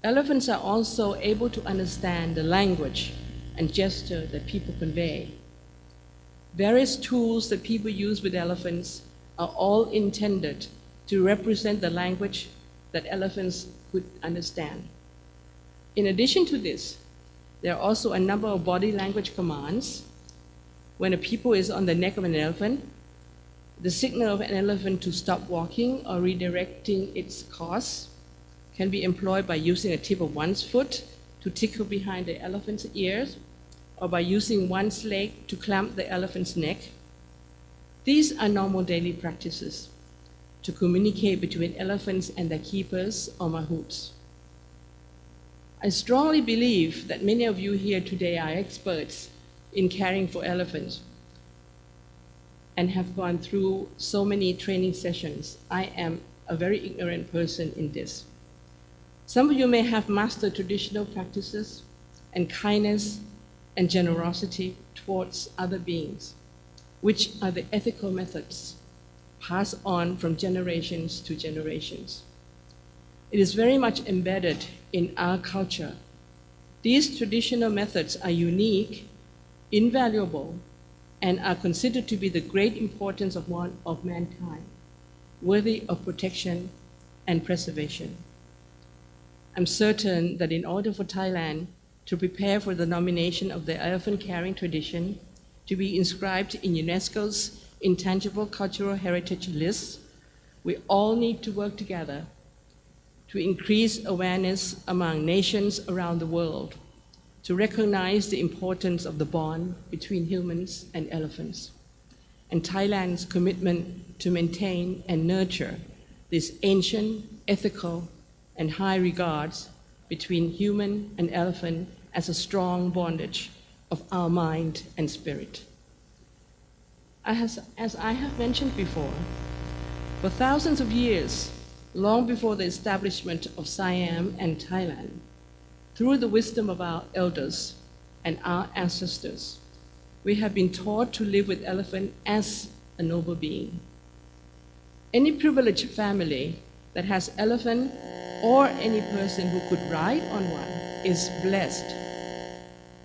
Elephants are also able to understand the language and gesture that people convey. Various tools that people use with elephants are all intended to represent the language that elephants could understand. In addition to this, there are also a number of body language commands. When a people is on the neck of an elephant, the signal of an elephant to stop walking or redirecting its course can be employed by using a tip of one's foot to tickle behind the elephant's ears, or by using one's leg to clamp the elephant's neck. These are normal daily practices to communicate between elephants and their keepers or mahouts. I strongly believe that many of you here today are experts in caring for elephants and have gone through so many training sessions. I am a very ignorant person in this. Some of you may have mastered traditional practices and kindness and generosity towards other beings, which are the ethical methods passed on from generations to generations. It is very much embedded in our culture. These traditional methods are unique, invaluable, and are considered to be the great importance of mankind, worthy of protection and preservation. I'm certain that in order for Thailand to prepare for the nomination of the elephant carrying tradition to be inscribed in UNESCO's Intangible Cultural Heritage List, we all need to work together to increase awareness among nations around the world, to recognize the importance of the bond between humans and elephants, and Thailand's commitment to maintain and nurture this ancient, ethical, and high regards between human and elephant as a strong bondage of our mind and spirit. As I have mentioned before, for thousands of years, long before the establishment of Siam and Thailand, through the wisdom of our elders and our ancestors, we have been taught to live with elephant as a noble being. Any privileged family that has elephant or any person who could ride on one is blessed.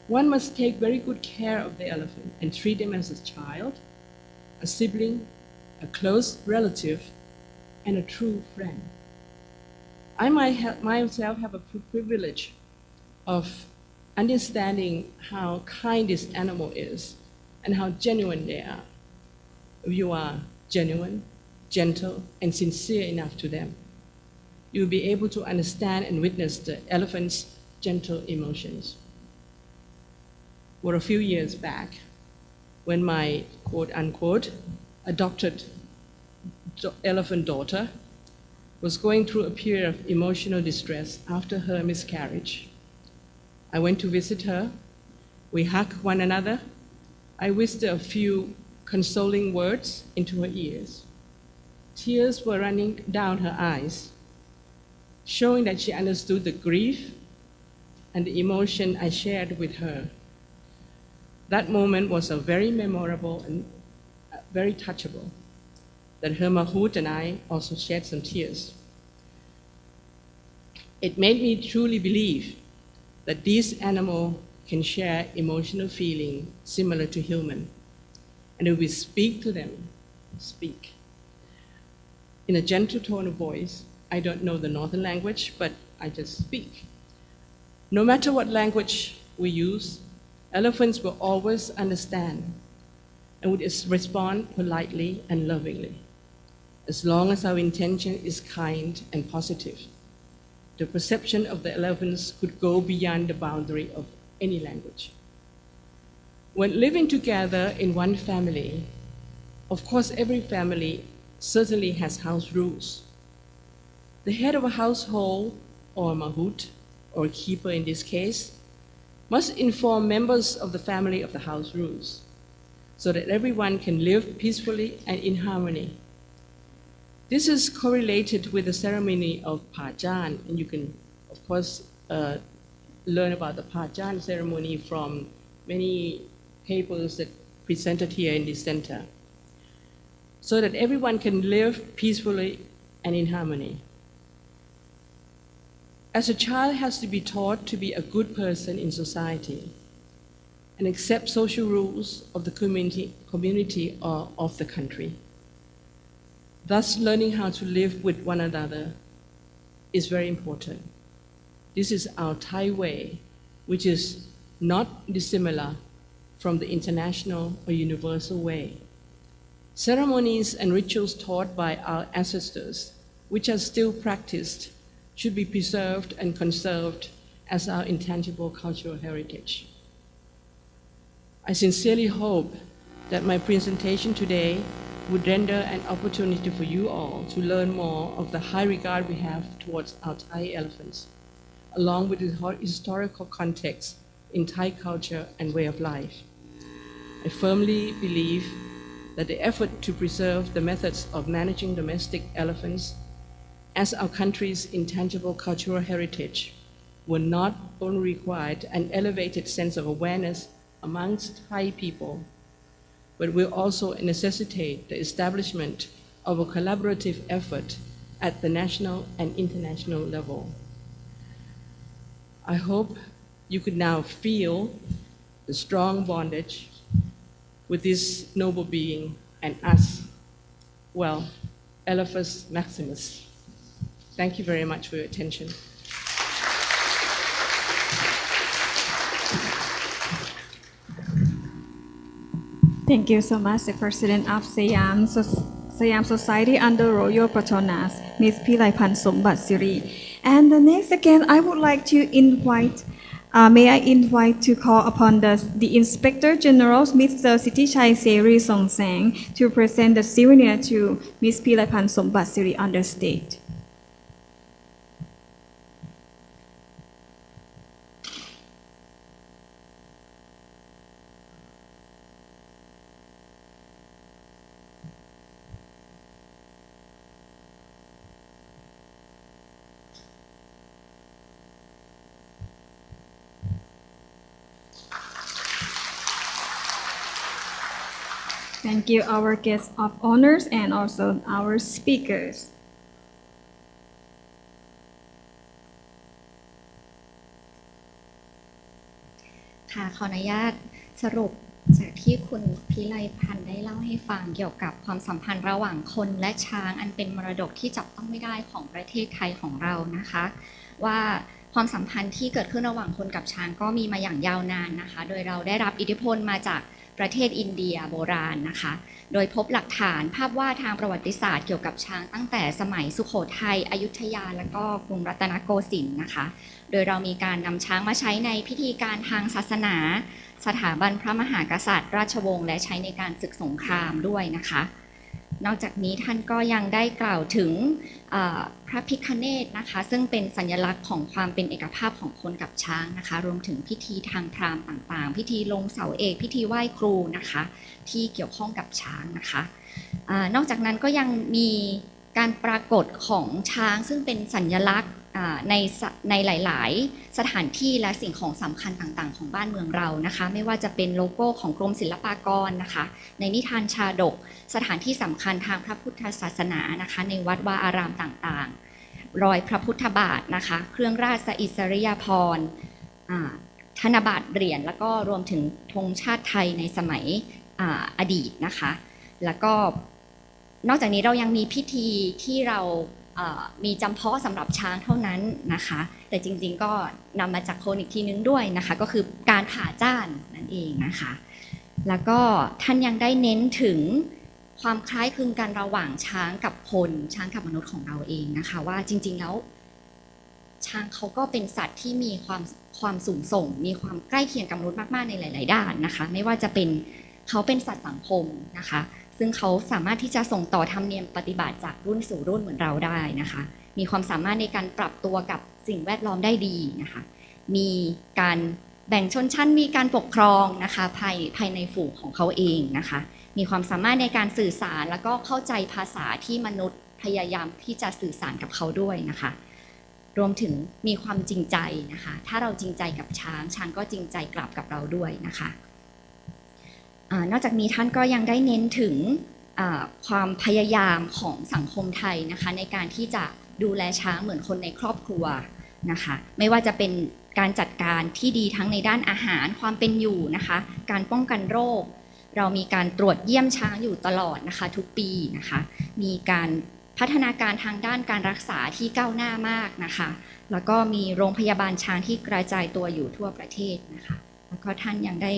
One must take very good care of the elephant and treat him as a child, a sibling, a close relative, and a true friend. I myself have a privilege of understanding how kind this animal is and how genuine they are. If you are genuine, gentle, and sincere enough to them, you will be able to understand and witness the elephant's gentle emotions. Well, a few years back, when my quote unquote adopted elephant daughter was going through a period of emotional distress after her miscarriage. I went to visit her. We hugged one another. I whispered a few consoling words into her ears. Tears were running down her eyes, showing that she understood the grief and the emotion I shared with her. That moment was a very memorable and very touchable, that her Mahout and I also shed some tears. It made me truly believe that these animals can share emotional feeling similar to human. And if we speak to them, in a gentle tone of voice, I don't know the northern language, but I just speak. No matter what language we use, elephants will always understand and would respond politely and lovingly, as long as our intention is kind and positive. The perception of the elephants could go beyond the boundary of any language. When living together in one family, of course, every family certainly has house rules. The head of a household, or a mahout, or a keeper in this case, must inform members of the family of the house rules, so that everyone can live peacefully and in harmony. This is correlated with the ceremony of Pajan, and you can, of course, learn about the Pajan ceremony from many papers that presented here in this center, so that everyone can live peacefully and in harmony. As a child has to be taught to be a good person in society and accept social rules of the community or of the country. Thus, learning how to live with one another is very important. This is our Thai way, which is not dissimilar from the international or universal way. Ceremonies and rituals taught by our ancestors, which are still practiced, should be preserved and conserved as our intangible cultural heritage. I sincerely hope that my presentation today would render an opportunity for you all to learn more of the high regard we have towards our Thai elephants, along with the historical context in Thai culture and way of life. I firmly believe that the effort to preserve the methods of managing domestic elephants as our country's intangible cultural heritage will not only require an elevated sense of awareness amongst Thai people, but will also necessitate the establishment of a collaborative effort at the national and international level. I hope you could now feel the strong bondage with this noble being and us, well, Elephas Maximus. Thank you very much for your attention. Thank you so much, the President of Siam Society under Royal Patronage, Ms. Pilaipan Sombat Siri. And the next again, I would like to invite, may I invite to call upon the Inspector General, Mr. Sitichai Seri Songsang, to present the souvenir to Ms. Pilaipan Sombat Siri on the stage. Thank you, our guests of honors and also our speakers. ค่ะขออนุญาตสรุปจากที่คุณพิไลพันธ์ได้เล่าให้ฟังเกี่ยวกับความสัมพันธ์ระหว่างคนและช้างอันเป็นมรดกที่จับต้องไม่ได้ของประเทศไทยของเรานะคะว่าความสัมพันธ์ที่เกิดขึ้นระหว่างคนกับช้างก็มีมาอย่างยาวนานนะคะโดยเราได้รับอิทธิพลมาจาก ประเทศอินเดียโบราณนะคะโดยพบหลักฐานภาพวาดทางประวัติศาสตร์เกี่ยวกับช้างตั้งแต่สมัยสุโขทัยอยุธยาและก็กรุงรัตนโกสินทร์นะคะโดยเรามีการนำช้างมาใช้ในพิธีการทางศาสนาสถาบันพระมหากษัตริย์ราชวงศ์และใช้ในการศึกสงครามด้วยนะคะนอกจากนี้ท่านก็ยังได้กล่าวถึงพระพิฆเนศนะคะซึ่งเป็นสัญลักษณ์ของความเป็นเอกภาพของคนกับช้างนะคะรวมถึงพิธีทางพราหมณ์ต่างๆพิธีลงเสาเอกพิธีไหว้ครูนะคะที่เกี่ยวข้องกับช้างนะคะนอกจากนั้นก็ยังมีการปรากฏของช้างซึ่งเป็นสัญลักษณ์ในหลายๆสถานที่และสิ่งของสำคัญต่างๆของบ้านเมืองเรานะคะไม่ว่าจะเป็นโลโก้ของกรมศิลปากรนะคะในนิทานชาดกสถานที่สำคัญทางพระพุทธศาสนานะคะในวัดวาอารามต่างๆรอยพระพุทธบาทนะคะเครื่องราชอิสริยาภรณ์ธนบัตรเหรียญแล้วก็รวมถึงธงชาติไทยในสมัยอดีตนะคะแล้วก็นอกจากนี้เรายังมีพิธีที่เรามีจำเพาะสำหรับช้างเท่านั้นนะคะแต่จริงๆก็นำมาจากโคนอีกทีนึงด้วยนะคะก็คือการผ่าจ้านนั่นเองนะคะแล้วก็ท่านยังได้เน้นถึงความคล้ายคลึงกันระหว่างช้างกับคนช้างกับมนุษย์ของเราเองนะคะว่าจริงๆแล้วช้างเขาก็เป็นสัตว์ที่มีความสูงส่งมีความใกล้เคียงกับมนุษย์มากๆในหลายๆด้านนะคะไม่ว่าจะเป็นเขาเป็นสัตว์สังคมนะคะซึ่งเขาสามารถที่จะส่งต่อธรรมเนียมปฏิบัติจากรุ่นสู่รุ่นเหมือนเราได้นะคะมีความสามารถในการปรับตัวกับสิ่งแวดล้อมได้ดีนะคะมีการแบ่งชนชั้นมีการปกครองนะคะภายในฝูงของเขาเองนะคะมีความสามารถในการสื่อสารแล้วก็เข้าใจภาษาที่มนุษย์พยายามที่จะสื่อสารกับเขาด้วยนะคะรวมถึงมีความจริงใจนะคะถ้าเราจริงใจกับช้างช้างก็จริงใจกลับกับเราด้วยนะคะนอกจากนี้ท่านก็ยังได้เน้นถึงความพยายามของสังคมไทยนะคะในการที่จะดูแลช้างเหมือนคนในครอบครัวนะคะไม่ว่าจะเป็นการจัดการที่ดีทั้งในด้านอาหารความเป็นอยู่นะคะการป้องกันโรคเรามีการตรวจเยี่ยมช้างอยู่ตลอดนะคะทุกปีนะคะมีการพัฒนาการทางด้านการรักษาที่ก้าวหน้ามากนะคะแล้วก็มีโรงพยาบาลช้างที่กระจายตัวอยู่ทั่วประเทศนะคะแล้วก็ท่านยังได้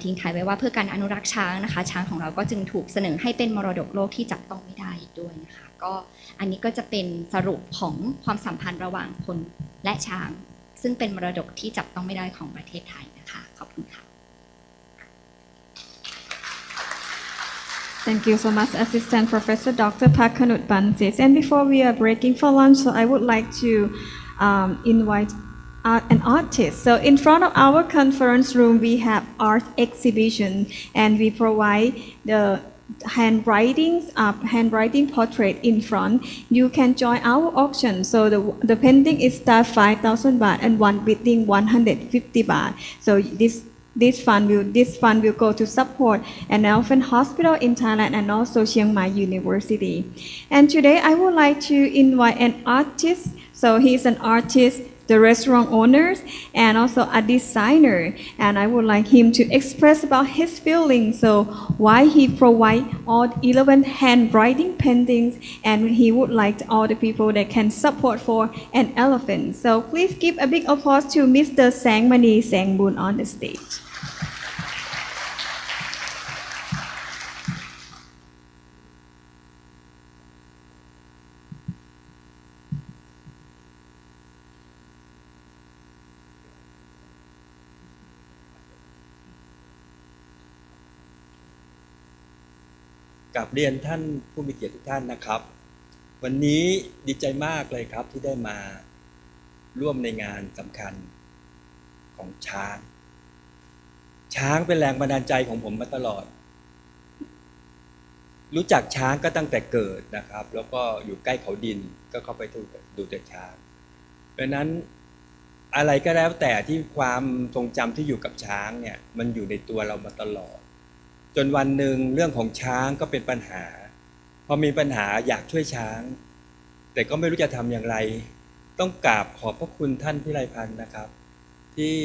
ทิ้งท้ายไว้ว่าเพื่อการอนุรักษ์ช้างนะคะช้างของเราก็จึงถูกเสนอให้เป็นมรดกโลกที่จับต้องไม่ได้ด้วยนะคะก็อันนี้ก็จะเป็นสรุปของความสัมพันธ์ระหว่างคนและช้างซึ่งเป็นมรดกที่จับต้องไม่ได้ของประเทศไทยนะคะขอบคุณค่ะ Thank you so much, Assistant Professor Dr. Pakanut Bansis. And before we are breaking for lunch, so I would like to invite an artist. So in front of our conference room, we have art exhibition, and we provide the handwriting portrait in front. You can join our auction. So the painting is start 5,000 baht and one bidding 150 baht. So this fund will go to support an elephant hospital in Thailand and also Chiang Mai University. And today I would like to invite an artist. So he's an artist, the restaurant owners, and also a designer. And I would like him to express about his feelings. So why he provide all 11 handwriting paintings, and he would like all the people that can support for an elephant. So please give a big applause to Mr. Sangmani Sangboon on the stage.กับเรียนท่านผู้มีเกียรติทุกท่านนะครับวันนี้ดีใจมากเลยครับที่ได้มาร่วมในงานสำคัญของช้างเป็นแรงบันดาลใจของผมมาตลอดรู้จักช้างก็ตั้งแต่เกิดนะครับแล้วก็อยู่ใกล้เขาดินก็เข้าไปดูแต่ช้างเพราะนั้นอะไรก็แล้วแต่ที่ความทรงจำที่อยู่กับช้างเนี่ยมันอยู่ในตัวเรามาตลอดจนวันหนึ่งเรื่องของช้างก็เป็นปัญหาพอมีปัญหาอยากช่วยช้างแต่ก็ไม่รู้จะทำอย่างไรต้องกราบขอบพระคุณท่านพิไลพันธ์นะครับที่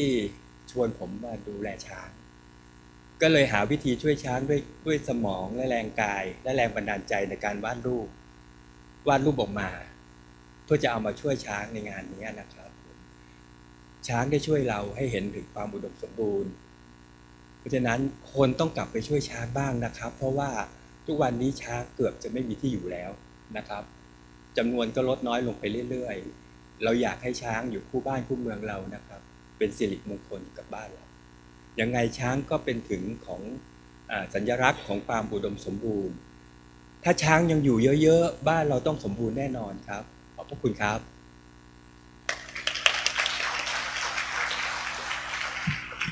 ชวนผมมาดูแลช้างก็เลยหาวิธีช่วยช้างด้วยสมองและแรงกายและแรงบันดาลใจในการวาดรูปออกมาเพื่อจะเอามาช่วยช้างในงานนี้นะครับช้างได้ช่วยเราให้เห็นถึงความอุดมสมบูรณ์ เพราะฉะนั้นคนต้องกลับไปช่วยช้างบ้างนะครับ เพราะว่าทุกวันนี้ช้างเกือบจะไม่มีที่อยู่แล้วนะครับจำนวนก็ลดน้อยลงไปเรื่อยๆเราอยากให้ช้างอยู่คู่บ้านคู่เมืองเรานะครับเป็นสิริมงคลกับบ้านเรายังไงช้างก็เป็นถึงของสัญลักษณ์ของความอุดมสมบูรณ์ถ้าช้างยังอยู่เยอะๆบ้านเราต้องสมบูรณ์แน่นอนครับขอบพระคุณครับ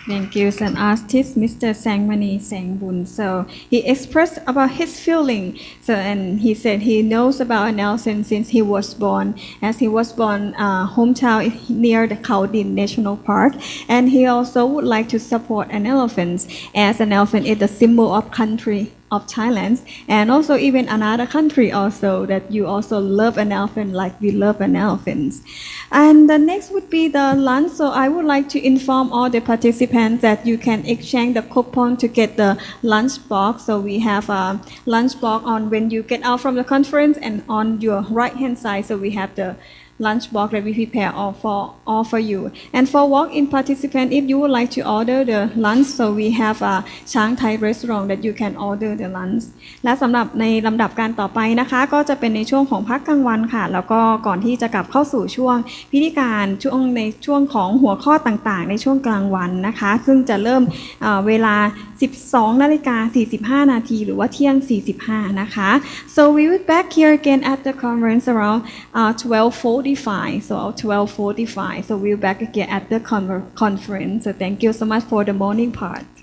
Thank you, an artist, Mr. Sangmani Sangbun. So he expressed about his feeling. So and he said he knows about an elephant since he was born. As he was born, hometown near the Khao Din National Park, and he also would like to support an elephant, as an elephant is the symbol of country of Thailand, and also even another country also that you also love an elephant like we love an elephant. And the next would be the lunch. So I would like to inform all the participants that you can exchange the coupon to get the lunch box. So we have a lunch box on when you get out from the conference, and on your right hand side, so we have the lunch box that we prepare all for you. And for walk-in participant, if you would like to order the lunch, so we have a Chang Thai restaurant that you can order the lunch. และสำหรับในลำดับการต่อไปนะคะก็จะเป็นในช่วงของพักกลางวันค่ะแล้วก็ก่อนที่จะกลับเข้าสู่ช่วงพิธีการในช่วงของหัวข้อต่างๆในช่วงกลางวันนะคะซึ่งจะเริ่มเวลา 12:45 นาทีหรือว่าเที่ยง 45 นะคะ so we will back here again at the conference around 12:45 so 12:45 so we'll back again at the conference so thank you so much for the morning part